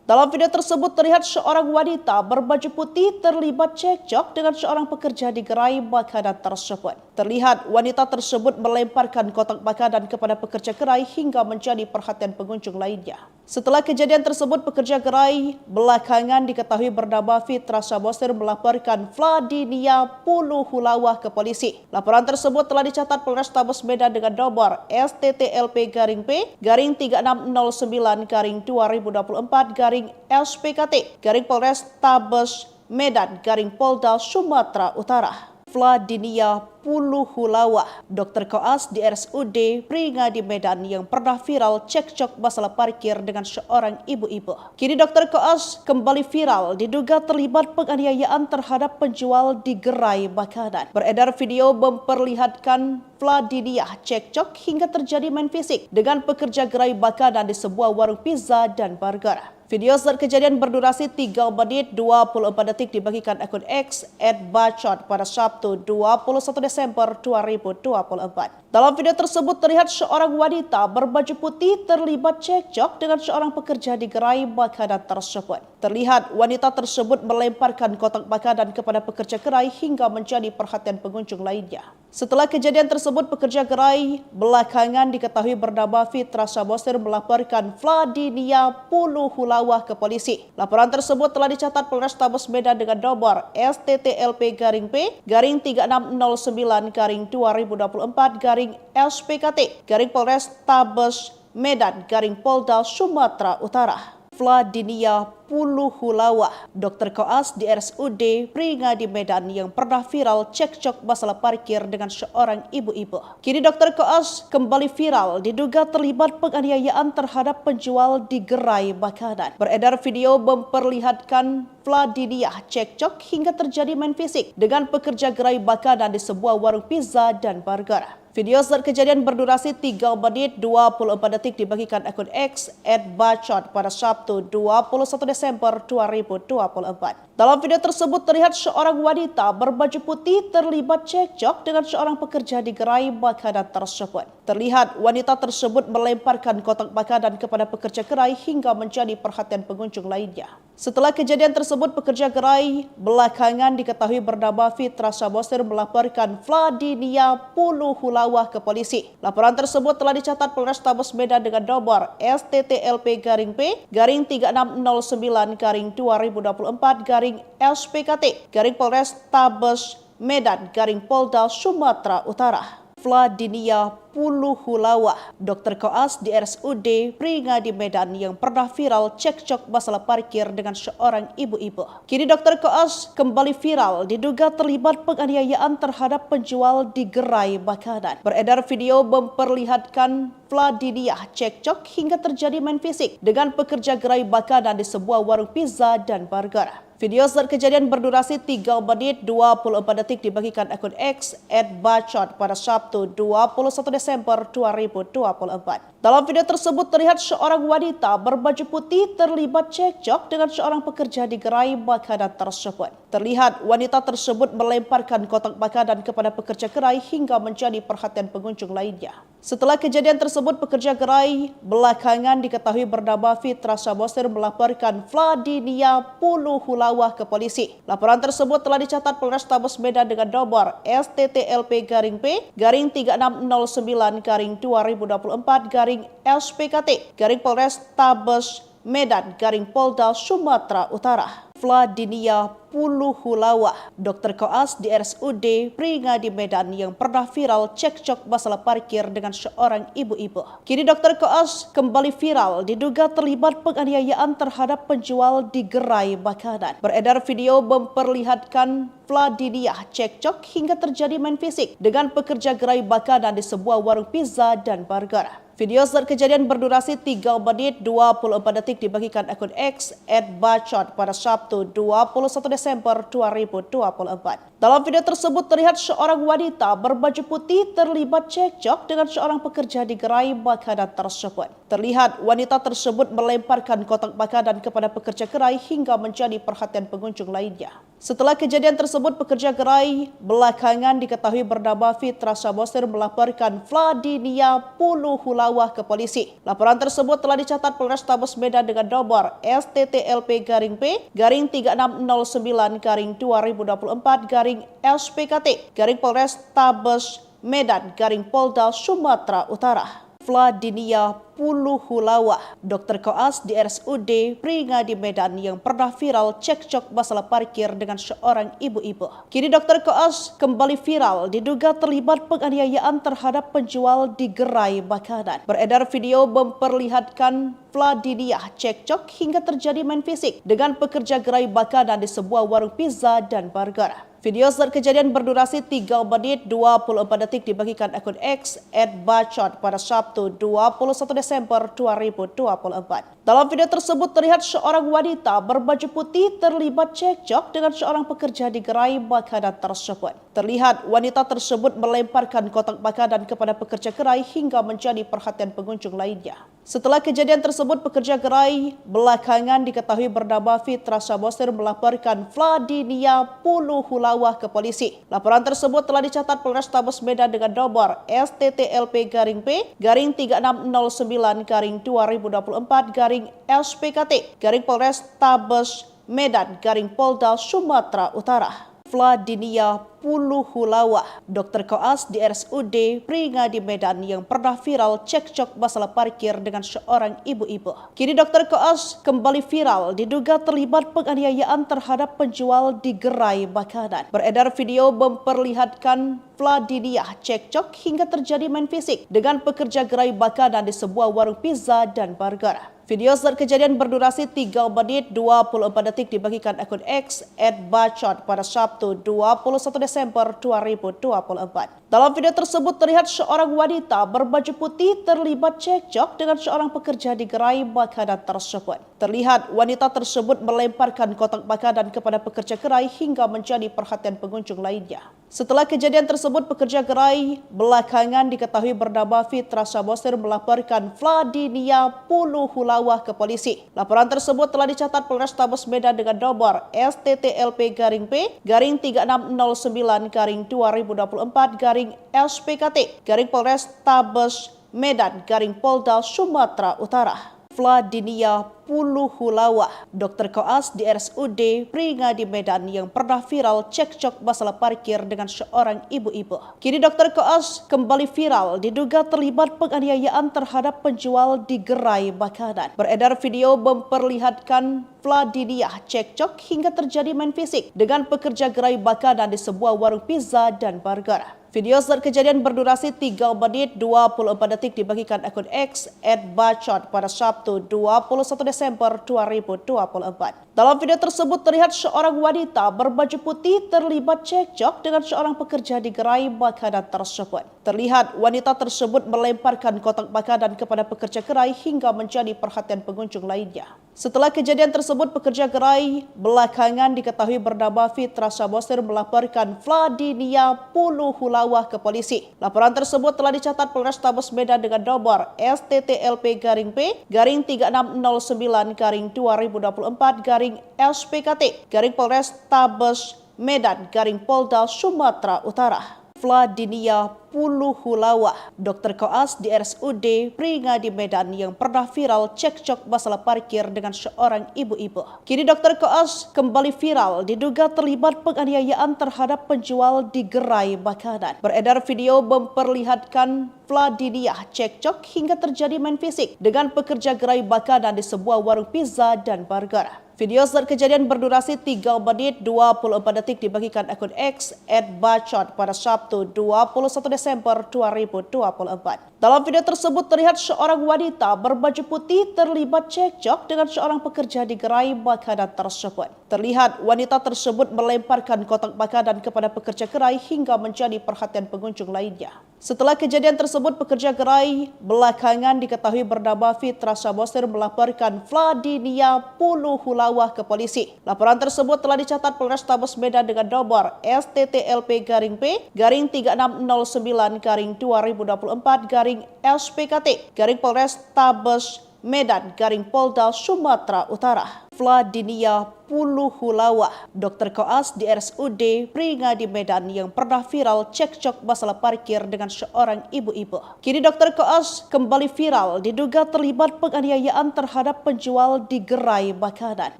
Dalam video tersebut terlihat seorang wanita berbaju putih terlibat cekcok dengan seorang pekerja di gerai makanan tersebut. Terlihat wanita tersebut melemparkan kotak makanan kepada pekerja gerai hingga menjadi perhatian pengunjung lainnya. Setelah kejadian tersebut, pekerja gerai belakangan diketahui bernama Fitra Samosir melaporkan Vladiniah Puluhulawa ke polisi. Laporan tersebut telah dicatat Polrestabes Medan dengan nomor STTLP-3669-2024-SPKT-Polrestabes Medan-Polda Sumatera Utara. Vladiniah Puluhulawa, Dr. Koas di RSUD Pringadi Medan yang pernah viral cekcok masalah parkir dengan seorang ibu-ibu. Kini Dr. Koas kembali viral diduga terlibat penganiayaan terhadap penjual di gerai makanan. Beredar video memperlihatkan Vladiniah cekcok hingga terjadi main fisik dengan pekerja gerai makanan di sebuah warung pizza dan burger. Video saat kejadian berdurasi 3 menit 24 detik dibagikan akun X @bacot pada Sabtu 21 Desember 2024. Dalam video tersebut terlihat seorang wanita berbaju putih terlibat cekcok dengan seorang pekerja di gerai makanan tersebut. Terlihat wanita tersebut melemparkan kotak makanan kepada pekerja gerai hingga menjadi perhatian pengunjung lainnya. Setelah kejadian tersebut, pekerja gerai belakangan diketahui bernama Fitra Samosir melaporkan Vladiniah Puluhulawa ke polisi. Laporan tersebut telah dicatat Polrestabes Medan dengan nomor STTLP-3669-2024-SPKT-Polrestabes Medan-Polda Sumatera Utara. Vladiniah Puluhulawa, Dr. Koas di RSUD Pringadi Medan yang pernah viral cekcok masalah parkir dengan seorang ibu-ibu. Kini Dr. Koas kembali viral diduga terlibat penganiayaan terhadap penjual di gerai makanan. Beredar video memperlihatkan Vladiniah cekcok hingga terjadi main fisik dengan pekerja gerai makanan di sebuah warung pizza dan burger. Video saat kejadian berdurasi 3 menit 24 detik dibagikan akun X @bacot pada Sabtu 21 Desember 2024. Dalam video tersebut terlihat seorang wanita berbaju putih terlibat cekcok dengan seorang pekerja di gerai makanan tersebut. Terlihat wanita tersebut melemparkan kotak makanan kepada pekerja gerai hingga menjadi perhatian pengunjung lainnya. Setelah kejadian tersebut, pekerja gerai belakangan diketahui bernama Fitra Samosir melaporkan Vladiniah Puluhulawa ke polisi. Laporan tersebut telah dicatat Polrestabes Medan dengan nomor STTLP-3669-2024-SPKT-Polrestabes Medan-Polda Sumatera Utara. Vladiniah Puluhulawa, Dr. Koas di RSUD Pringadi Medan yang pernah viral cekcok masalah parkir dengan seorang ibu-ibu. Kini Dr. Koas kembali viral diduga terlibat penganiayaan terhadap penjual di gerai makanan. Beredar video memperlihatkan Vladiniah cekcok hingga terjadi main fisik dengan pekerja gerai makanan di sebuah warung pizza dan burger. Video saat kejadian berdurasi 3 menit 24 detik dibagikan akun X @bacot pada Sabtu 21 Desember 2024. Dalam video tersebut terlihat seorang wanita berbaju putih terlibat cekcok dengan seorang pekerja di gerai makanan tersebut. Terlihat wanita tersebut melemparkan kotak makanan kepada pekerja gerai hingga menjadi perhatian pengunjung lainnya. Setelah kejadian tersebut, pekerja gerai belakangan diketahui bernama Fitra Samosir melaporkan Vladiniah Puluhulawa ke polisi. Laporan tersebut telah dicatat Polrestabes Medan dengan nomor STTLP-3669-2024-SPKT-Polrestabes Medan-Polda Sumatera Utara. Vladiniah Puluhulawa, Dr. Koas di RSUD Pringadi Medan yang pernah viral cekcok masalah parkir dengan seorang ibu-ibu. Kini Dr. Koas kembali viral diduga terlibat penganiayaan terhadap penjual di gerai makanan. Beredar video memperlihatkan Vladiniah cekcok hingga terjadi main fisik dengan pekerja gerai makanan di sebuah warung pizza dan burger. Video saat kejadian berdurasi 3 menit 24 detik dibagikan akun X @bacot pada Sabtu 21 Desember 2024. Dalam video tersebut terlihat seorang wanita berbaju putih terlibat cekcok dengan seorang pekerja di gerai makanan tersebut. Terlihat wanita tersebut melemparkan kotak makanan kepada pekerja gerai hingga menjadi perhatian pengunjung lainnya. Setelah kejadian tersebut, pekerja gerai belakangan diketahui bernama Fitra Samosir melaporkan Vladinia Puluhulawah ke polisi. Laporan tersebut telah dicatat Polrestabes Medan dengan nomor STTLP-P3669/2024/SPKT/Polrestabes Medan/Polda Sumatera Utara. Vladinia Puluhulawah, dokter koas di RSUD Pringadi Medan yang pernah viral cekcok masalah parkir dengan seorang ibu-ibu. Kini dokter koas kembali viral diduga terlibat penganiayaan terhadap penjual di gerai makanan. Beredar video memperlihatkan Vladinia cekcok hingga terjadi main fisik dengan pekerja gerai makanan di sebuah warung pizza dan burger. Video saat kejadian berdurasi 3 menit 24 detik dibagikan akun X @bacot pada Sabtu 21 Desember 2024. Dalam video tersebut terlihat seorang wanita berbaju putih terlibat cekcok dengan seorang pekerja di gerai makanan tersebut. Terlihat wanita tersebut melemparkan kotak makanan kepada pekerja gerai hingga menjadi perhatian pengunjung lainnya. Setelah kejadian tersebut, pekerja gerai belakangan diketahui bernama Fitra Samosir melaporkan Vladinia Puluhulawah ke polisi. Laporan tersebut telah dicatat Polrestabes Medan dengan nomor STTLP-P3669/2024/SPKT/Polrestabes Medan/Polda Sumatera Utara. Vladinia Puluhulawah, dokter koas di RSUD Pringadi Medan yang pernah viral cekcok masalah parkir dengan seorang ibu-ibu. Kini dokter koas kembali viral diduga terlibat penganiayaan terhadap penjual di gerai makanan. Beredar video memperlihatkan Vladinia cekcok hingga terjadi main fisik dengan pekerja gerai makanan di sebuah warung pizza dan burger. Video saat kejadian berdurasi 3 menit 24 detik dibagikan akun X @bacot pada Sabtu 21 Desember 2024. Dalam video tersebut terlihat seorang wanita berbaju putih terlibat cekcok dengan seorang pekerja di gerai makanan tersebut. Terlihat wanita tersebut melemparkan kotak makanan kepada pekerja gerai hingga menjadi perhatian pengunjung lainnya. Setelah kejadian tersebut, pekerja gerai belakangan diketahui bernama Fitra Samosir melaporkan Vladinia Puluhulawah ke polisi. Laporan tersebut telah dicatat Polrestabes Medan dengan nomor STTLP-P3669/2024/SPKT/Polrestabes Medan/Polda Sumatera Utara. Vladinia Puluhulawah, dokter koas di RSUD Pringadi Medan yang pernah viral cekcok masalah parkir dengan seorang ibu-ibu. Kini dokter koas kembali viral diduga terlibat penganiayaan terhadap penjual di gerai makanan. Beredar video memperlihatkan Vladinia cekcok hingga terjadi main fisik dengan pekerja gerai makanan di sebuah warung pizza dan burger. Video saat kejadian berdurasi 3 menit 24 detik dibagikan akun X @bacot pada Sabtu 21 Desember 2024. Dalam video tersebut terlihat seorang wanita berbaju putih terlibat cekcok dengan seorang pekerja di gerai makanan tersebut. Terlihat wanita tersebut melemparkan kotak makanan kepada pekerja gerai hingga menjadi perhatian pengunjung lainnya. Setelah kejadian tersebut, pekerja gerai belakangan diketahui bernama Fitra Samosir melaporkan Vladinia Puluhulawah ke polisi. Laporan tersebut telah dicatat Polrestabes Medan dengan nomor STTLP-P3669/2024/SPKT/Polrestabes Medan/Polda Sumatera Utara. Vladinia Puluhulawah, dokter koas di RSUD Pringadi Medan yang pernah viral cekcok masalah parkir dengan seorang ibu-ibu. Kini dokter koas kembali viral diduga terlibat penganiayaan terhadap penjual di gerai makanan. Beredar video memperlihatkan Vladinia cekcok hingga terjadi main fisik dengan pekerja gerai makanan di sebuah warung pizza dan burger. Video saat kejadian berdurasi 3 menit 24 detik dibagikan akun X @bacot pada Sabtu 21 Desember 2024. Dalam video tersebut terlihat seorang wanita berbaju putih terlibat cekcok dengan seorang pekerja di gerai makanan tersebut. Terlihat wanita tersebut melemparkan kotak makanan kepada pekerja gerai hingga menjadi perhatian pengunjung lainnya. Setelah kejadian tersebut, pekerja gerai belakangan diketahui bernama Fitra Samosir melaporkan Vladinia Puluhulawah ke polisi. Laporan tersebut telah dicatat Polrestabes Medan dengan nomor STTLP-P3669/2024/SPKT/Polrestabes Medan/Polda Sumatera Utara. Vladinia Puluhulawah, dokter koas di RSUD Pringadi Medan yang pernah viral cekcok masalah parkir dengan seorang ibu-ibu. Kini dokter koas kembali viral diduga terlibat penganiayaan terhadap penjual di gerai makanan.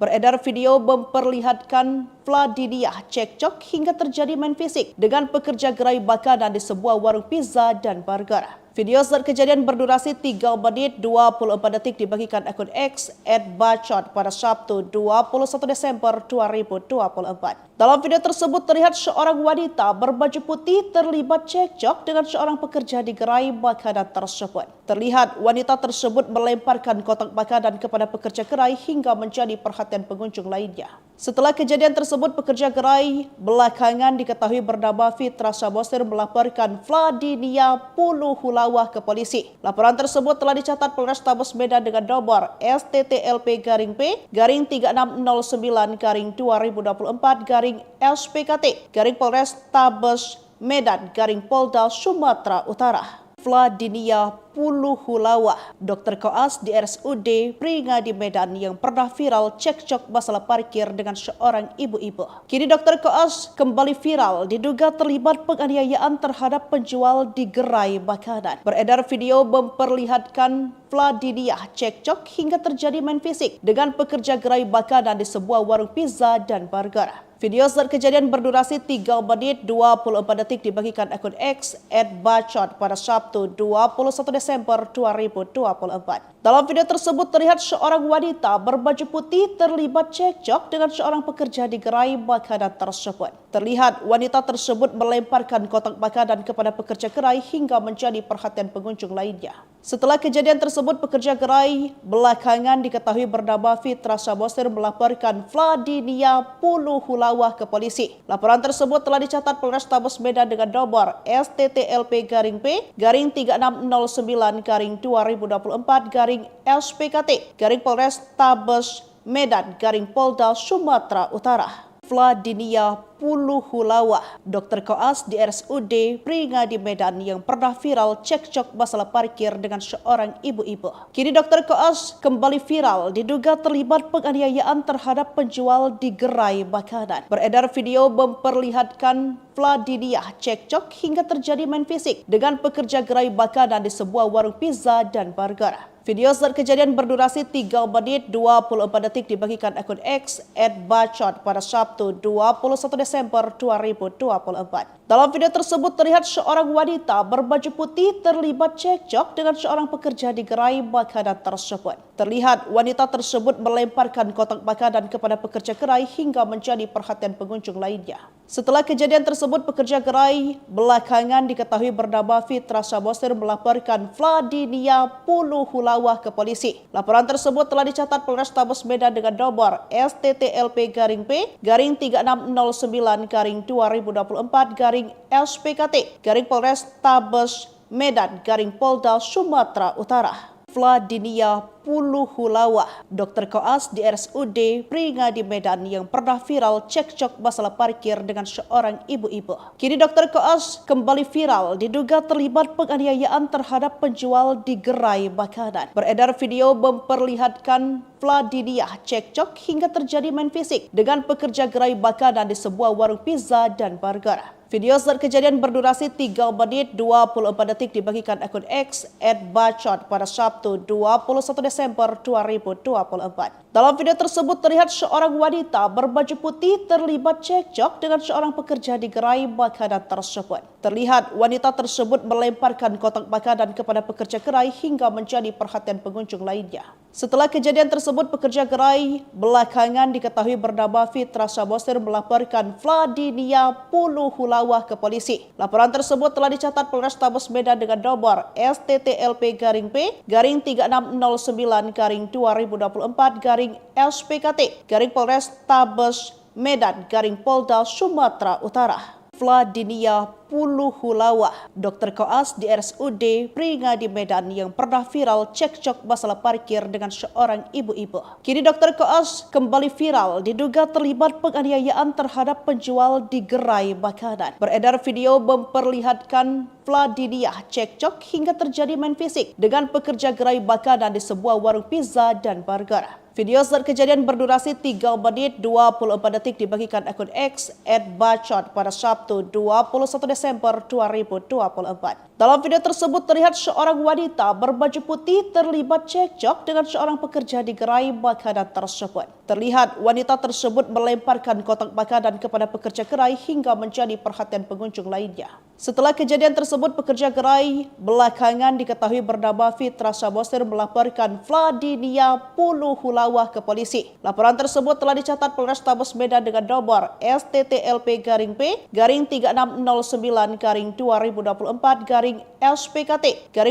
Beredar video memperlihatkan Vladinia cekcok hingga terjadi main fisik dengan pekerja gerai makanan di sebuah warung pizza dan burger. Video saat kejadian berdurasi 3 menit 24 detik dibagikan akun X @bacot pada Sabtu 21 Desember 2024. Dalam video tersebut terlihat seorang wanita berbaju putih terlibat cekcok dengan seorang pekerja di gerai makanan tersebut. Terlihat wanita tersebut melemparkan kotak makanan kepada pekerja gerai hingga menjadi perhatian pengunjung lainnya. Setelah kejadian tersebut, pekerja gerai belakangan diketahui bernama Fitra Samosir melaporkan Vladinia Puluhulawah ke polisi. Laporan tersebut telah dicatat Polrestabes Medan dengan nomor STTLP-P3669/2024/SPKT/Polrestabes Medan/Polda Sumatera Utara. Vladinia Puluhulawah, dokter koas di RSUD Pringadi Medan yang pernah viral cekcok masalah parkir dengan seorang ibu-ibu. Kini dokter koas kembali viral diduga terlibat penganiayaan terhadap penjual di gerai makanan. Beredar video memperlihatkan Vladinia cekcok hingga terjadi main fisik dengan pekerja gerai makanan di sebuah warung pizza dan burger. Video saat kejadian berdurasi 3 menit 24 detik dibagikan akun X @bacot pada Sabtu 21 Desember 2024. Dalam video tersebut terlihat seorang wanita berbaju putih terlibat cekcok dengan seorang pekerja di gerai makanan tersebut. Terlihat wanita tersebut melemparkan kotak makanan kepada pekerja gerai hingga menjadi perhatian pengunjung lainnya. Setelah kejadian tersebut, pekerja gerai belakangan diketahui bernama Fitra Samosir melaporkan Vladinia Puluhulawah ke polisi. Laporan tersebut telah dicatat Polrestabes Medan dengan nomor STTLP-P3669/2024/SPKT/Polrestabes Medan/Polda Sumatera Utara. Vladinia Puluhulawah, dokter koas di RSUD Pringadi Medan yang pernah viral cekcok masalah parkir dengan seorang ibu-ibu. Kini dokter koas kembali viral diduga terlibat penganiayaan terhadap penjual di gerai makanan. Beredar video memperlihatkan Vladinia cekcok hingga terjadi main fisik dengan pekerja gerai makanan di sebuah warung pizza dan burger. Video saat kejadian berdurasi 3 menit 24 detik dibagikan akun X @bacot pada Sabtu 21 Desember 2024. Dalam video tersebut terlihat seorang wanita berbaju putih terlibat cekcok dengan seorang pekerja di gerai makanan tersebut. Terlihat wanita tersebut melemparkan kotak makanan kepada pekerja gerai hingga menjadi perhatian pengunjung lainnya. Setelah kejadian tersebut, pekerja gerai belakangan diketahui bernama Fitra Samosir melaporkan Vladinia Puluhulawah ke polisi. Laporan tersebut telah dicatat Polrestabes Medan dengan nomor STTLP-P3669/2024/SPKT/Polrestabes Medan/Polda Sumatera Utara. Vladinia Puluhulawah, dokter koas di RSUD Pringadi Medan yang pernah viral cekcok masalah parkir dengan seorang ibu-ibu. Kini dokter koas kembali viral diduga terlibat penganiayaan terhadap penjual di gerai makanan. Beredar video memperlihatkan Vladinia cekcok hingga terjadi main fisik dengan pekerja gerai makanan di sebuah warung pizza dan burger. Video saat kejadian berdurasi 3 menit 24 detik dibagikan akun X @bacot pada Sabtu 21 Desember 2024. Dalam video tersebut terlihat seorang wanita berbaju putih terlibat cekcok dengan seorang pekerja di gerai makanan tersebut. Terlihat wanita tersebut melemparkan kotak makanan kepada pekerja gerai hingga menjadi perhatian pengunjung lainnya. Setelah kejadian tersebut, pekerja gerai belakangan diketahui bernama Fitra Samosir melaporkan Vladinia Puluhulawah ke polisi. Laporan tersebut telah dicatat Polrestabes Medan dengan nomor STTLP-P3669/2024/SPKT/Polrestabes Medan/Polda Sumatera Utara. Vladinia Puluhulawa, dokter koas di RSUD Pringadi Medan yang pernah viral cekcok masalah parkir dengan seorang ibu-ibu. Kini dokter koas kembali viral diduga terlibat penganiayaan terhadap penjual di gerai makanan. Beredar video memperlihatkan Vladinia cekcok hingga terjadi main fisik dengan pekerja gerai makanan di sebuah warung pizza dan burger. Video saat kejadian berdurasi 3 menit 24 detik dibagikan akun X @bacot pada Sabtu 21 Desember 2024. Dalam video tersebut terlihat seorang wanita berbaju putih terlibat cekcok dengan seorang pekerja di gerai makanan tersebut. Terlihat wanita tersebut melemparkan kotak makanan kepada pekerja gerai hingga menjadi perhatian pengunjung lainnya. Setelah kejadian tersebut, pekerja gerai belakangan diketahui bernama Fitra Samosir melaporkan Vladinia Puluhulawa ke polisi. Laporan tersebut telah dicatat Polrestabes Medan dengan nomor STTLP-P3669-2024-SPKT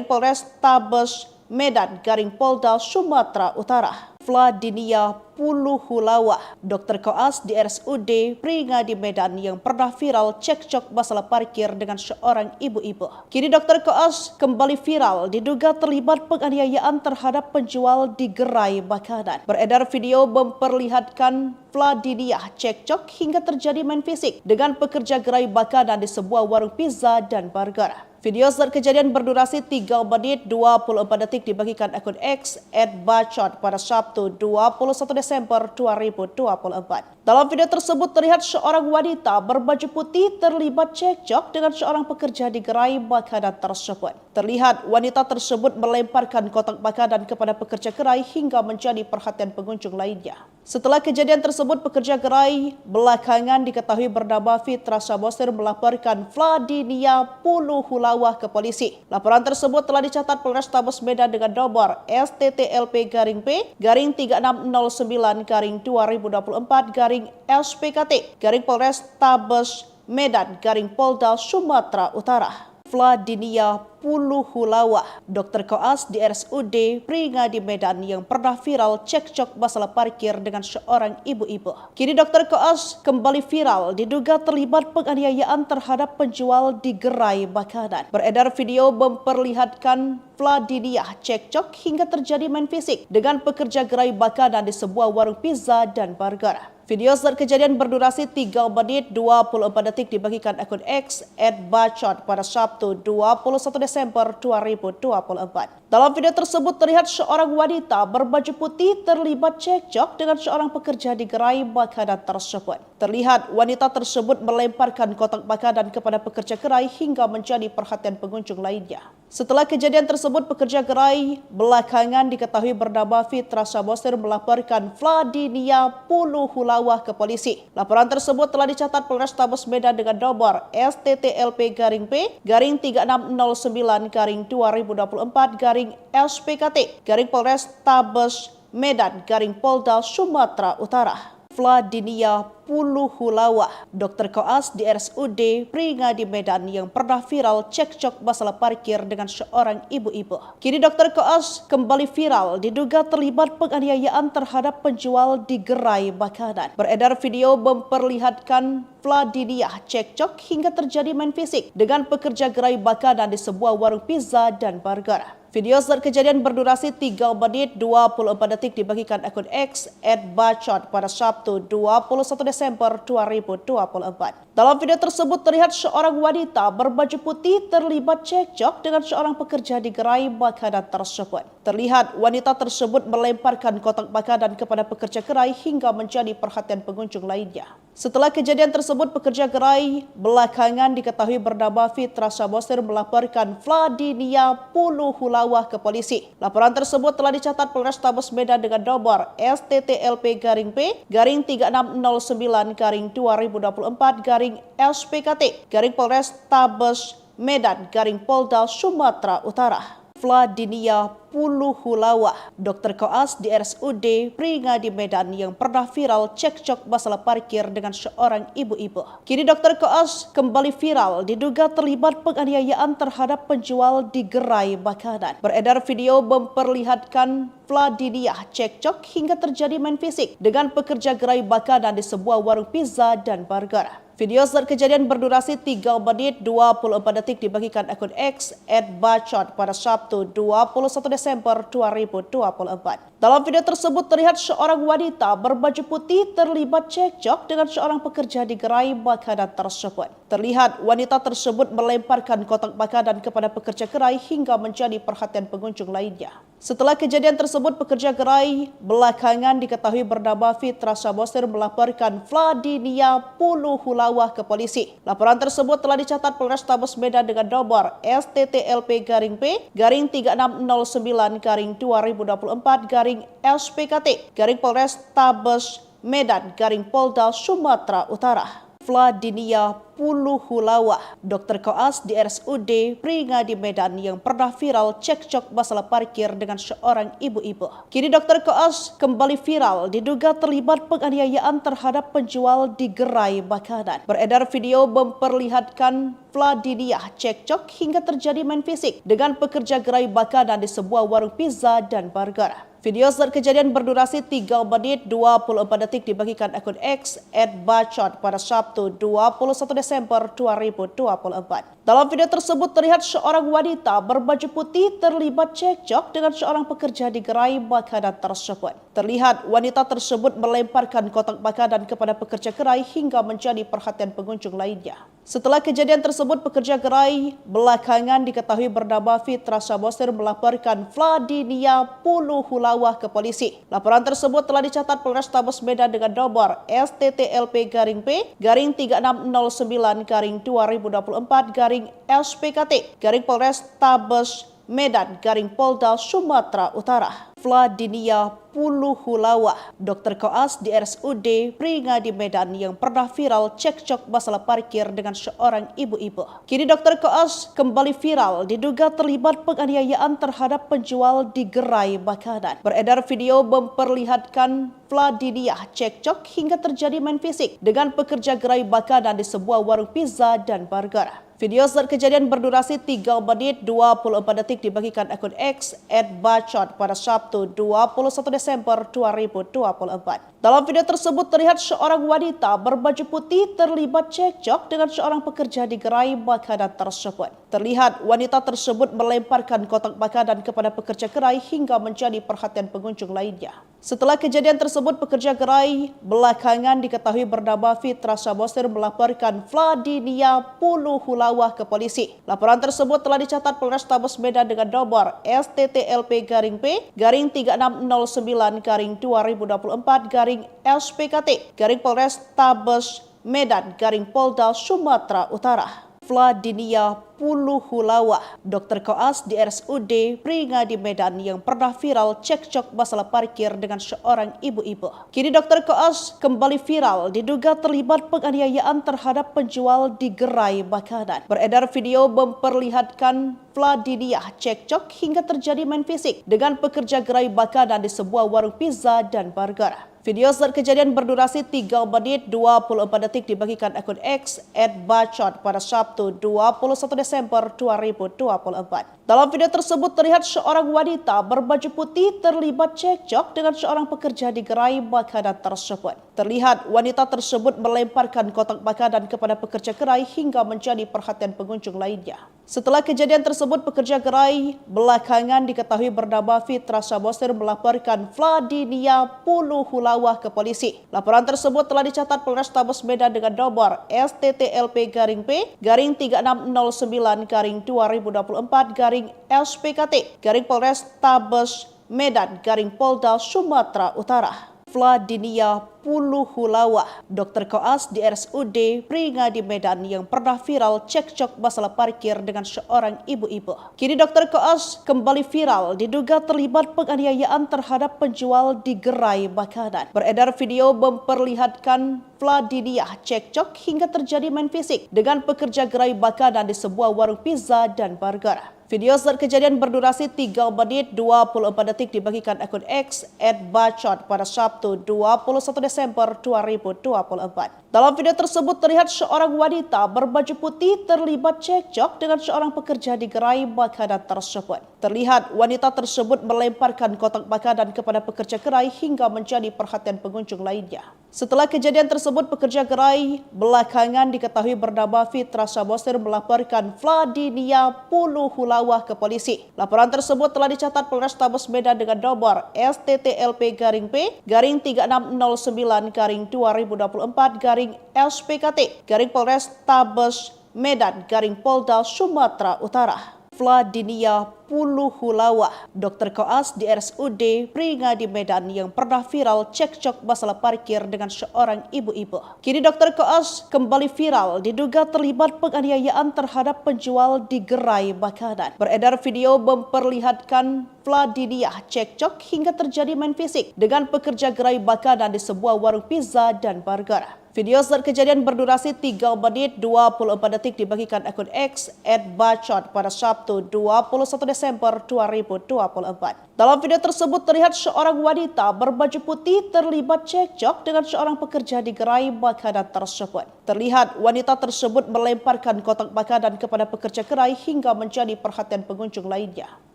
Polrestabes Medan Polda Sumatera Utara. Vladinia Puluhulawa, dokter koas di RSUD Pringadi Medan yang pernah viral cekcok masalah parkir dengan seorang ibu-ibu. Kini dokter koas kembali viral diduga terlibat penganiayaan terhadap penjual di gerai makanan. Beredar video memperlihatkan Vladinia cekcok hingga terjadi main fisik dengan pekerja gerai makanan di sebuah warung pizza dan burger. Video saat kejadian berdurasi 3 menit 24 detik dibagikan akun X @bacot pada Sabtu 21 Desember 2024. Dalam video tersebut terlihat seorang wanita berbaju putih terlibat cekcok dengan seorang pekerja di gerai makanan tersebut. Terlihat wanita tersebut melemparkan kotak makanan kepada pekerja gerai hingga menjadi perhatian pengunjung lainnya. Setelah kejadian tersebut, pekerja gerai belakangan diketahui bernama Fitra Samosir melaporkan Vladinia Puluhulawa ke polisi. Laporan tersebut telah dicatat Polrestabes Medan dengan nomor STTLP-P3669-2024-SPKT Polrestabes Medan Polda Sumatera Utara. Vladinia Puluhulawa, dokter koas di RSUD Pringadi Medan yang pernah viral cekcok masalah parkir dengan seorang ibu-ibu. Kini dokter koas kembali viral diduga terlibat penganiayaan terhadap penjual di gerai makanan. Beredar video memperlihatkan Vladinia cekcok hingga terjadi main fisik dengan pekerja gerai makanan di sebuah warung pizza dan burger. Video saat kejadian berdurasi 3 menit 24 detik dibagikan akun X @bacot pada Sabtu 21 Desember 2024. Dalam video tersebut terlihat seorang wanita berbaju putih terlibat cekcok dengan seorang pekerja di gerai makanan tersebut. Terlihat wanita tersebut melemparkan kotak makanan kepada pekerja gerai hingga menjadi perhatian pengunjung lainnya. Setelah kejadian tersebut, pekerja gerai belakangan diketahui bernama Fitra Samosir melaporkan Vladinia Puluhulawa ke polisi. Laporan tersebut telah dicatat Polrestabes Medan dengan nomor STTLP-P3669-2024-SPKT Polrestabes Medan Polda Sumatera Utara. Vladinia Puluhulawa, dokter koas di RSUD Pringadi Medan yang pernah viral cekcok masalah parkir dengan seorang ibu-ibu. Kini dokter koas kembali viral diduga terlibat penganiayaan terhadap penjual di gerai makanan. Beredar video memperlihatkan Vladinia cekcok hingga terjadi main fisik dengan pekerja gerai makanan di sebuah warung pizza dan burger. Video saat kejadian berdurasi 3 menit 24 detik dibagikan akun X @bacot pada Sabtu 21 Desember 2024. Dalam video tersebut terlihat seorang wanita berbaju putih terlibat cekcok dengan seorang pekerja di gerai makanan tersebut. Terlihat wanita tersebut melemparkan kotak makanan kepada pekerja gerai hingga menjadi perhatian pengunjung lainnya. Setelah kejadian tersebut, pekerja gerai belakangan diketahui bernama Fitra Samosir melaporkan Vladinia Puluhulawa ke polisi. Laporan tersebut telah dicatat Polrestabes Medan dengan nomor STTLP-P3669-2024-SPKT Polrestabes Medan Polda Sumatera Utara. Vladinia Puluhulawa, dokter koas di RSUD Pringadi Medan yang pernah viral cekcok masalah parkir dengan seorang ibu-ibu. Kini dokter koas kembali viral diduga terlibat penganiayaan terhadap penjual di gerai makanan. Beredar video memperlihatkan Vladiniah cekcok hingga terjadi main fisik dengan pekerja gerai makanan di sebuah warung pizza dan burger. Video saat kejadian berdurasi 3 menit 24 detik dibagikan akun X @bacot pada Sabtu 21 Desember 2024. Dalam video tersebut terlihat seorang wanita berbaju putih terlibat cekcok dengan seorang pekerja di gerai makanan tersebut. Terlihat wanita tersebut melemparkan kotak makanan kepada pekerja gerai hingga menjadi perhatian pengunjung lainnya. Setelah kejadian tersebut, pekerja gerai belakangan diketahui bernama Fitra Samosir melaporkan Vladiniah Puluhulawa ke polisi. Laporan tersebut telah dicatat Polrestabes Medan dengan nomor STTLP-P-3669/2024/SPKT/Polrestabes Medan/Polda Sumatera Utara. Vladiniah Puluhulawa, dokter koas di RSUD Pringadi Medan yang pernah viral cekcok masalah parkir dengan seorang ibu-ibu. Kini dokter koas kembali viral diduga terlibat penganiayaan terhadap penjual di gerai makanan. Beredar video memperlihatkan Vladiniah cekcok hingga terjadi main fisik dengan pekerja gerai makanan di sebuah warung pizza dan burger. Video saat kejadian berdurasi 3 menit 24 detik dibagikan akun X @bacot pada Sabtu 21 Desember 2024. Dalam video tersebut terlihat seorang wanita berbaju putih terlibat cekcok dengan seorang pekerja di gerai makanan tersebut. Terlihat wanita tersebut melemparkan kotak makanan kepada pekerja gerai hingga menjadi perhatian pengunjung lainnya. Setelah kejadian tersebut, pekerja gerai belakangan diketahui bernama Fitra Samosir melaporkan Vladiniah Puluhulawa ke polisi. Laporan tersebut telah dicatat Polrestabes Medan dengan nomor STTLP-P-3669/2024/SPKT/Polrestabes Medan/Polda Sumatera Utara. Vladiniah Puluhulawa, dokter koas di RSUD Pringadi Medan yang pernah viral cekcok masalah parkir dengan seorang ibu-ibu. Kini dokter koas kembali viral diduga terlibat penganiayaan terhadap penjual di gerai makanan. Beredar video memperlihatkan Vladiniah cekcok hingga terjadi main fisik dengan pekerja gerai makanan di sebuah warung pizza dan burger. Video saat kejadian berdurasi 3 menit 24 detik dibagikan akun X @bacot pada Sabtu 21 Desember 2024. Dalam video tersebut terlihat seorang wanita berbaju putih terlibat cekcok dengan seorang pekerja di gerai makanan tersebut. Terlihat wanita tersebut melemparkan kotak makanan kepada pekerja gerai hingga menjadi perhatian pengunjung lainnya. Setelah kejadian tersebut, pekerja gerai belakangan diketahui bernama Fitra Samosir melaporkan Vladiniah Puluhulawa ke polisi. Laporan tersebut telah dicatat Polrestabes Medan dengan nomor STTLP-P-3669/2024/SPKT/Polrestabes Medan/Polda Sumatera Utara. Vladiniah Puluhulawa, dokter koas di RSUD Pringadi Medan yang pernah viral cekcok masalah parkir dengan seorang ibu-ibu. Kini dokter koas kembali viral diduga terlibat penganiayaan terhadap penjual di gerai makanan. Beredar video memperlihatkan Vladiniah cekcok hingga terjadi main fisik dengan pekerja gerai makanan di sebuah warung pizza dan burger. Video saat kejadian berdurasi 3 menit 24 detik dibagikan akun X @bacot pada Sabtu 21 Desember 2024. Dalam video tersebut terlihat seorang wanita berbaju putih terlibat cekcok dengan seorang pekerja di gerai makanan tersebut. Terlihat wanita tersebut melemparkan kotak makanan kepada pekerja gerai hingga menjadi perhatian pengunjung lainnya. Setelah kejadian tersebut, pekerja gerai belakangan diketahui bernama Fitra Samosir melaporkan Vladiniah Puluhulawa ke polisi. Laporan tersebut telah dicatat Polrestabes Medan dengan nomor STTLP-P-3669/2024/SPKT/Polrestabes Medan/Polda Sumatera Utara. Vladiniah Puluhulawa, dokter koas di RSUD Pringadi Medan yang pernah viral cekcok masalah parkir dengan seorang ibu-ibu. Kini dokter koas kembali viral diduga terlibat penganiayaan terhadap penjual di gerai makanan. Beredar video memperlihatkan Vladiniah cekcok hingga terjadi main fisik dengan pekerja gerai makanan di sebuah warung pizza dan burger. Video saat kejadian berdurasi 3 menit 24 detik dibagikan akun X @bacot pada Sabtu 21 Desember 2024. Dalam video tersebut terlihat seorang wanita berbaju putih terlibat cekcok dengan seorang pekerja di gerai makanan tersebut. Terlihat wanita tersebut melemparkan kotak makanan kepada pekerja gerai hingga menjadi perhatian pengunjung lainnya. Setelah kejadian tersebut, pekerja gerai belakangan diketahui bernama Fitra Samosir melaporkan Vladinia Puluhulawah ke polisi. Laporan tersebut telah dicatat Polrestabes Medan dengan nomor STTLP-P3669-2024-SPKT-Polrestabes Medan-Polda Sumatera Utara. Vladinia Puluhulawah, dokter koas di RSUD Pringadi Medan yang pernah viral cekcok masalah parkir dengan seorang ibu-ibu. Kini dokter koas kembali viral diduga terlibat penganiayaan terhadap penjual di gerai makanan. Beredar video memperlihatkan Vladinia cekcok hingga terjadi main fisik dengan pekerja gerai makanan di sebuah warung pizza dan burger. Video saat kejadian berdurasi 3 menit 24 detik dibagikan akun X @bacot pada Sabtu 21 Desember 2024. Dalam video tersebut terlihat seorang wanita berbaju putih terlibat cekcok dengan seorang pekerja di gerai makanan tersebut. Terlihat wanita tersebut melemparkan kotak makanan kepada pekerja gerai hingga menjadi perhatian pengunjung lainnya.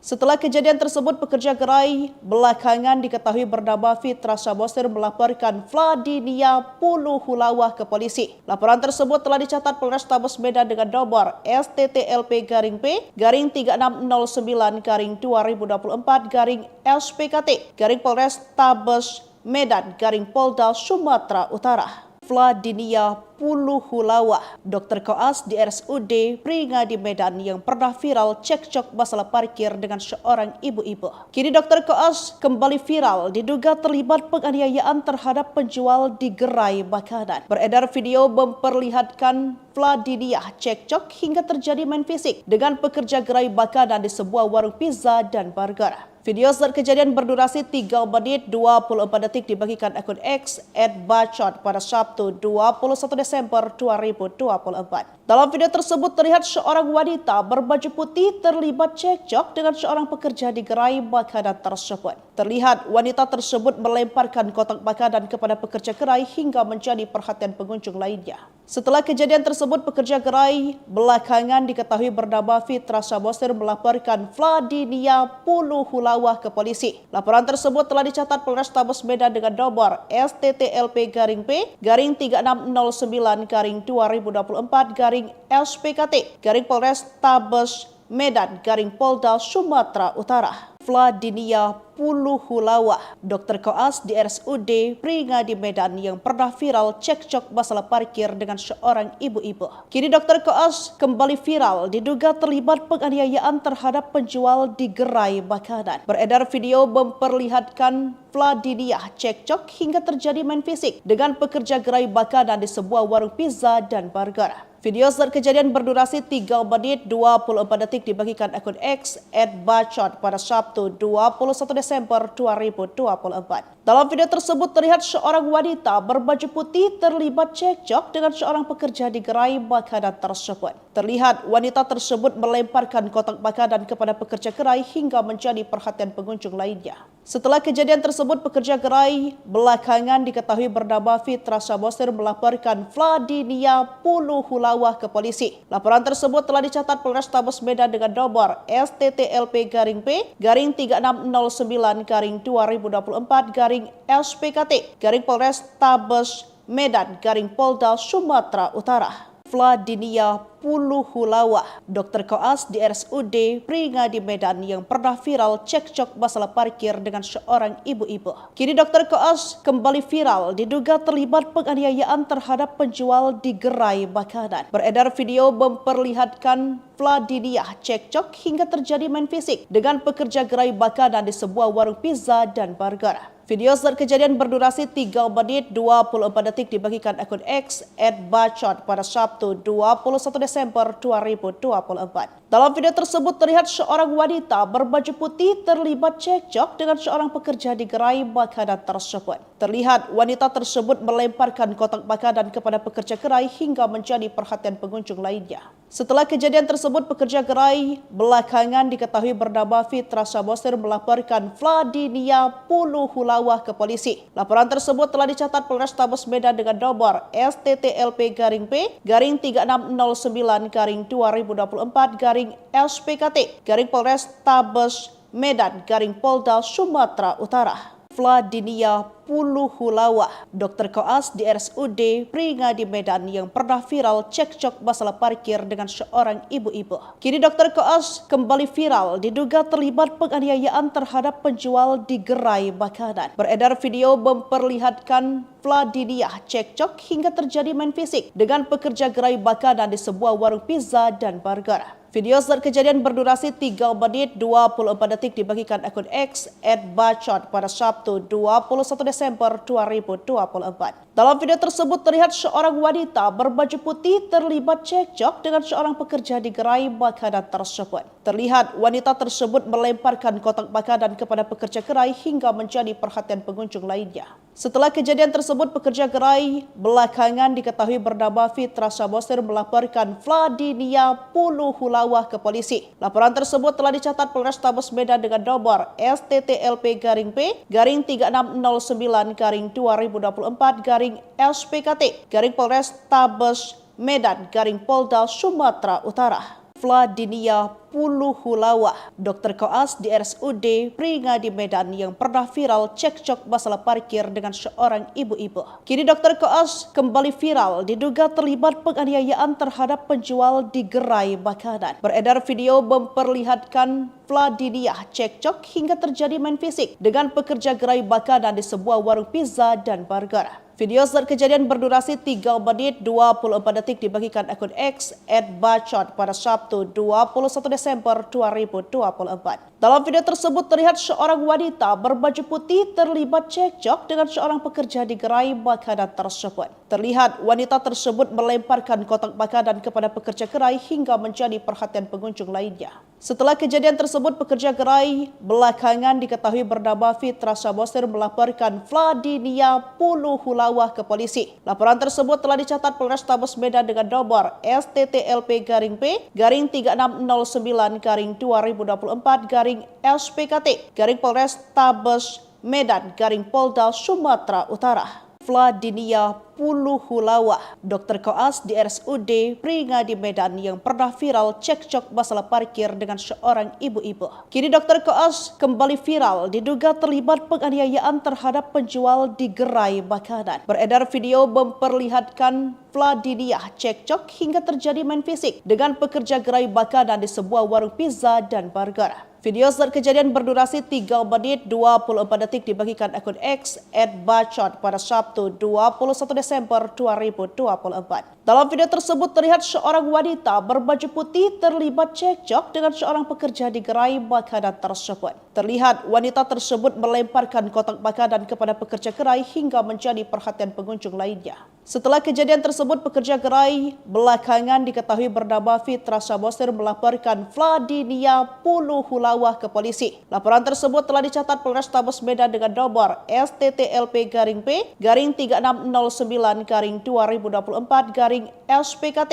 Setelah kejadian tersebut, pekerja gerai belakangan diketahui bernama Fitra Samosir melaporkan Vladinia Puluhulawah ke polisi. Laporan tersebut telah dicatat Polrestabes Medan dengan nomor STTLP-P3669-2024-SPKT-Polrestabes Medan-Polda Sumatera Utara. Vladinia Puluhulawah, dokter koas di RSUD Pringadi Medan yang pernah viral cekcok masalah parkir dengan seorang ibu-ibu. Kini dokter koas kembali viral diduga terlibat penganiayaan terhadap penjual di gerai makanan. Beredar video memperlihatkan Vladinia cekcok hingga terjadi main fisik dengan pekerja gerai makanan di sebuah warung pizza dan burger. Video saat kejadian berdurasi 3 menit 24 detik dibagikan akun X @bacot pada Sabtu 21 Desember 2024. Dalam video tersebut terlihat seorang wanita berbaju putih terlibat cekcok dengan seorang pekerja di gerai makanan tersebut. Terlihat wanita tersebut melemparkan kotak makanan kepada pekerja gerai hingga menjadi perhatian pengunjung lainnya. Setelah kejadian tersebut, pekerja gerai belakangan diketahui bernama Fitra Samosir melaporkan Vladinia Puluhulawah ke polisi. Laporan tersebut telah dicatat Polrestabes Medan dengan nomor STTLP-P3669-2024-SPKT-Polrestabes Medan-Polda Sumatera Utara. Vladinia Puluhulawah, dokter koas di RSUD Pringadi Medan yang pernah viral cekcok masalah parkir dengan seorang ibu-ibu. Kini dokter koas kembali viral diduga terlibat penganiayaan terhadap penjual di gerai makanan. Beredar video memperlihatkan Vladinia cekcok hingga terjadi main fisik dengan pekerja gerai makanan di sebuah warung pizza dan burger. Video saat kejadian berdurasi 3 menit 24 detik dibagikan akun X @bacot pada Sabtu 21 Desember 2024. Dalam video tersebut terlihat seorang wanita berbaju putih terlibat cekcok dengan seorang pekerja di gerai makanan tersebut. Terlihat wanita tersebut melemparkan kotak makanan kepada pekerja gerai hingga menjadi perhatian pengunjung lainnya. Setelah kejadian tersebut, pekerja gerai belakangan diketahui bernama Fitra Samosir melaporkan Vladinia Puluhulawah ke polisi. Laporan tersebut telah dicatat Polrestabes Medan dengan nomor STTLP-P3669-2024-SPKT-Polrestabes Medan-Polda Sumatera Utara. Vladinia Puluhulawah, dokter koas di RSUD Pringadi Medan yang pernah viral cekcok masalah parkir dengan seorang ibu-ibu. Kini dokter koas kembali viral diduga terlibat penganiayaan terhadap penjual di gerai makanan. Beredar video memperlihatkan Vladinia cekcok hingga terjadi main fisik dengan pekerja gerai makanan di sebuah warung pizza dan burger. Video saat kejadian berdurasi 3 menit 24 detik dibagikan akun X @bacot pada Sabtu 21 Desember 2024. Dalam video tersebut terlihat seorang wanita berbaju putih terlibat cekcok dengan seorang pekerja di gerai makanan tersebut. Terlihat wanita tersebut melemparkan kotak makanan kepada pekerja gerai hingga menjadi perhatian pengunjung lainnya. Setelah kejadian tersebut, pekerja gerai belakangan diketahui bernama Fitra Samosir melaporkan Vladinia Puluhulawah ke polisi. Laporan tersebut telah dicatat Polrestabes Medan dengan nomor STTLP-P-3609-2024-SPKT Polrestabes Medan Polda Sumatera Utara. Vladinia Puluhulawah, dokter koas di RSUD Pringadi Medan yang pernah viral cekcok masalah parkir dengan seorang ibu-ibu. Kini dokter koas kembali viral diduga terlibat penganiayaan terhadap penjual di gerai makanan. Beredar video memperlihatkan Vladinia cekcok hingga terjadi main fisik dengan pekerja gerai makanan di sebuah warung pizza dan burger. Video saat kejadian berdurasi 3 menit 24 detik dibagikan akun X @bacot pada Sabtu 21 Desember 2024. Dalam video tersebut terlihat seorang wanita berbaju putih terlibat cekcok dengan seorang pekerja di gerai makanan tersebut. Terlihat wanita tersebut melemparkan kotak makanan kepada pekerja gerai hingga menjadi perhatian pengunjung lainnya. Setelah kejadian tersebut, pekerja gerai belakangan diketahui bernama Fitra Samosir melaporkan Vladinia Puluhulawah ke polisi. Laporan tersebut telah dicatat Polrestabes Medan dengan nomor STTLP-P-3609-2024-SPKT Polrestabes Medan Polda Sumatera Utara. Vladinia Puluhulawah, dokter koas di RSUD Pringadi Medan yang pernah viral cekcok masalah parkir dengan seorang ibu-ibu. Kini dokter koas kembali viral diduga terlibat penganiayaan terhadap penjual di gerai makanan. Beredar video memperlihatkan Vladinia cekcok hingga terjadi main fisik dengan pekerja gerai makanan di sebuah warung pizza dan burger. Video saat kejadian berdurasi 3 menit 24 detik dibagikan akun X @bacot pada Sabtu 21 Desember 2024. Dalam video tersebut terlihat seorang wanita berbaju putih terlibat cekcok dengan seorang pekerja di gerai makanan tersebut. Terlihat wanita tersebut melemparkan kotak makanan kepada pekerja gerai hingga menjadi perhatian pengunjung lainnya. Setelah kejadian tersebut, pekerja gerai belakangan diketahui bernama Fitra Samosir melaporkan Vladinia Puluhulawah ke polisi. Laporan tersebut telah dicatat Polrestabes Medan dengan nomor STTLP-P-3609-2024-SPKT Polrestabes Medan Polda Sumatera Utara. Vladinia Puluhulawah, dokter koas di RSUD Pringadi Medan yang pernah viral cekcok masalah parkir dengan seorang ibu-ibu. Kini dokter koas kembali viral diduga terlibat penganiayaan terhadap penjual di gerai makanan. Beredar video memperlihatkan Vladinia cekcok hingga terjadi main fisik dengan pekerja gerai makanan di sebuah warung pizza dan burger. Video saat kejadian berdurasi 3 menit 24 detik dibagikan akun X @bacot pada Sabtu 21 Desember 2024. Dalam video tersebut terlihat seorang wanita berbaju putih terlibat cekcok dengan seorang pekerja di gerai makanan tersebut. Terlihat wanita tersebut melemparkan kotak makanan kepada pekerja gerai hingga menjadi perhatian pengunjung lainnya. Setelah kejadian tersebut, pekerja gerai belakangan diketahui bernama Fitra Samosir melaporkan Vladinia Puluhulawah ke polisi. Laporan tersebut telah dicatat Polrestabes Medan dengan nomor STTLP-P-3609-2024-SPKT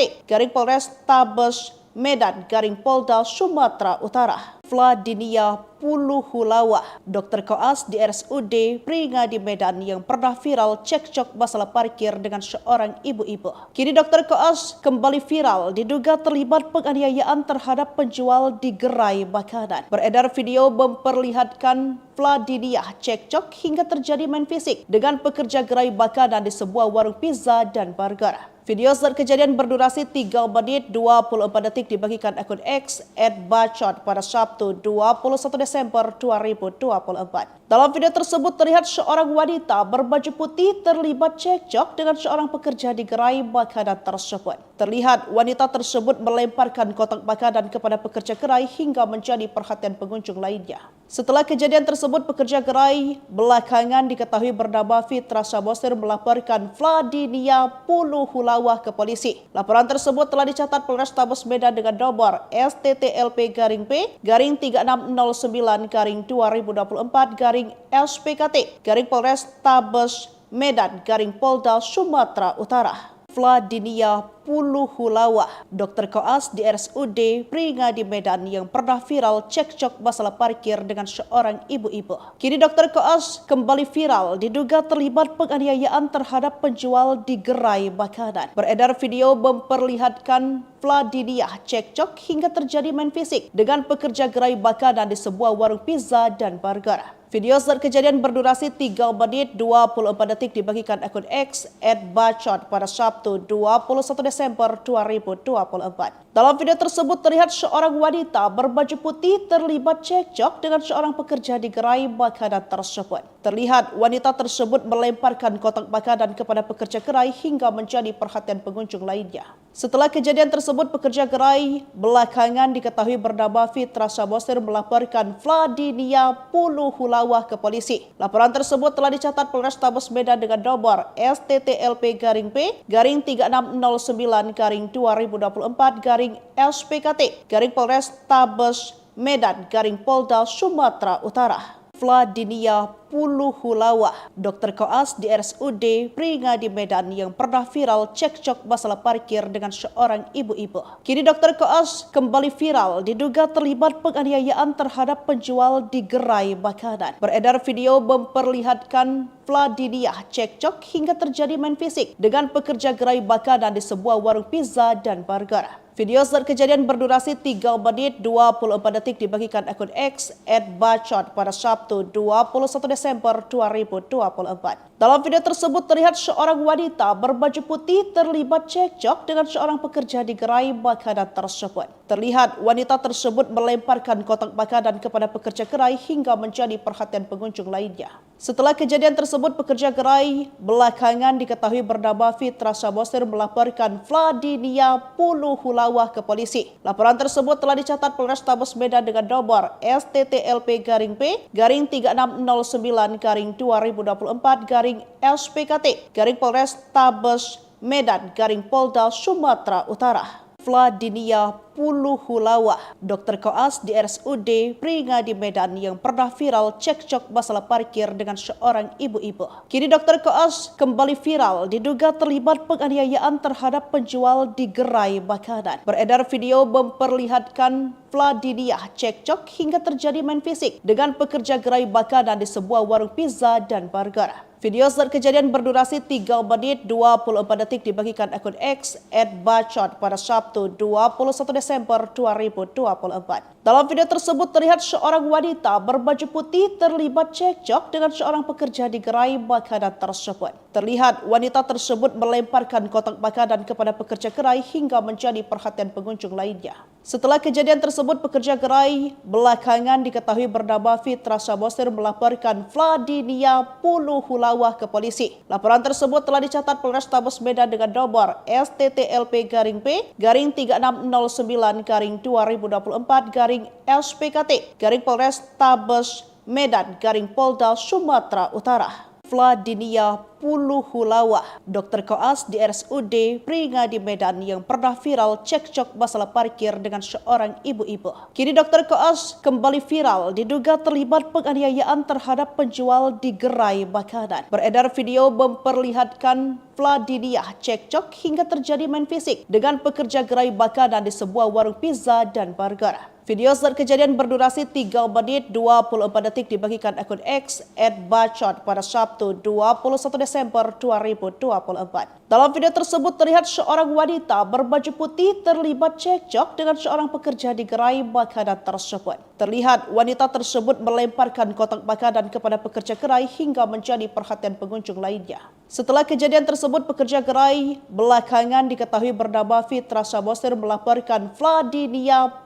Polrestabes Medan Polda Sumatera Utara. Vladinia Puluhulawah, dokter koas di RSUD Pringadi Medan yang pernah viral cekcok masalah parkir dengan seorang ibu-ibu. Kini dokter koas kembali viral diduga terlibat penganiayaan terhadap penjual di gerai makanan. Beredar video memperlihatkan Vladinia cekcok hingga terjadi main fisik dengan pekerja gerai makanan di sebuah warung pizza dan burger. Video saat kejadian berdurasi 3 menit 24 detik dibagikan akun X @bacot pada Sabtu 21 Desember 2024. Dalam video tersebut terlihat seorang wanita berbaju putih terlibat cekcok dengan seorang pekerja di gerai makanan tersebut. Terlihat wanita tersebut melemparkan kotak makanan kepada pekerja gerai hingga menjadi perhatian pengunjung lainnya. Setelah kejadian tersebut, pekerja gerai belakangan diketahui bernama Fitra Samosir melaporkan Vladinia Puluhulawah ke polisi. Laporan tersebut telah dicatat Polrestabes Medan dengan nomor STTLP-P garing 3609 garing 2024 garing SPKT garing Polres Tabes Medan garing Polda Sumatera Utara. Vladinia Puluhulawa, dokter koas di RSUD Pringadi Medan yang pernah viral cekcok masalah parkir dengan seorang ibu-ibu. Kini dokter koas kembali viral diduga terlibat penganiayaan terhadap penjual di gerai makanan. Beredar video memperlihatkan Vladinia cekcok hingga terjadi main fisik dengan pekerja gerai makanan di sebuah warung pizza dan burger. Video saat kejadian berdurasi 3 menit 24 detik dibagikan akun X @bacot pada Sabtu 21 Desember 2024. Dalam video tersebut terlihat seorang wanita berbaju putih terlibat cekcok dengan seorang pekerja di gerai makanan tersebut. Terlihat wanita tersebut melemparkan kotak makanan kepada pekerja gerai hingga menjadi perhatian pengunjung lainnya. Setelah kejadian tersebut, pekerja gerai belakangan diketahui bernama Fitra Samosir melaporkan Vladinia Puluhulawa ke polisi. Laporan tersebut telah dicatat Polres Tabes Medan dengan nomor STTLP-P-3609-2024 SPKT Polres Tabes Medan Polda Sumatera Utara. Vladinia Puluhulawa, dokter koas di RSUD Pringadi Medan yang pernah viral cekcok masalah parkir dengan seorang ibu-ibu. Kini dokter koas kembali viral diduga terlibat penganiayaan terhadap penjual di gerai makanan. Beredar video memperlihatkan Vladinia cekcok hingga terjadi main fisik dengan pekerja gerai makanan di sebuah warung pizza dan burger. Video saat kejadian berdurasi 3 menit 24 detik dibagikan akun X @bacot pada Sabtu 21 Desember 2024. Dalam video tersebut terlihat seorang wanita berbaju putih terlibat cekcok dengan seorang pekerja di gerai makanan tersebut. Terlihat wanita tersebut melemparkan kotak makanan kepada pekerja gerai hingga menjadi perhatian pengunjung lainnya. Setelah kejadian tersebut, pekerja gerai belakangan diketahui bernama Fitra Samosir melaporkan Vladinia Puluhulawa ke polisi. Laporan tersebut telah dicatat Polres Tabes Medan dengan nomor STTLP-P-3609-2024 SPKT Polres Tabes Medan Polda Sumatera Utara. Vladinia Puluhulawa, dokter koas di RSUD Pringadi Medan yang pernah viral cekcok masalah parkir dengan seorang ibu-ibu. Kini dokter koas kembali viral diduga terlibat penganiayaan terhadap penjual di gerai makanan. Beredar video memperlihatkan Vladinia cekcok hingga terjadi main fisik dengan pekerja gerai makanan di sebuah warung pizza dan burger. Video saat kejadian berdurasi 3 menit 24 detik dibagikan akun X @bacot pada Sabtu 21 Desember 2024. Dalam video tersebut terlihat seorang wanita berbaju putih terlibat cekcok dengan seorang pekerja di gerai makanan tersebut. Terlihat wanita tersebut melemparkan kotak makanan kepada pekerja gerai hingga menjadi perhatian pengunjung lainnya. Setelah kejadian tersebut, pekerja gerai belakangan diketahui bernama Fitra Samosir melaporkan Vladinia Puluhulawa ke polisi. Laporan tersebut telah dicatat Polres Tabes Medan dengan nomor STTLP-P-3609-2024 SPKT Polres Tabes Medan Polda Sumatera Utara. Vladinia Puluhulawa, dokter koas di RSUD Pringadi Medan yang pernah viral cekcok masalah parkir dengan seorang ibu-ibu. Kini dokter koas kembali viral diduga terlibat penganiayaan terhadap penjual di gerai makanan. Beredar video memperlihatkan Vladinia cekcok hingga terjadi main fisik dengan pekerja gerai makanan di sebuah warung pizza dan burger. Video saat kejadian berdurasi 3 menit 24 detik dibagikan akun X @bacot pada Sabtu 21 Desember 2024. Dalam video tersebut terlihat seorang wanita berbaju putih terlibat cekcok dengan seorang pekerja di gerai makanan tersebut. Terlihat wanita tersebut melemparkan kotak makanan kepada pekerja gerai hingga menjadi perhatian pengunjung lainnya. Setelah kejadian tersebut, pekerja gerai belakangan diketahui bernama Fitra Samosir melaporkan Vladinia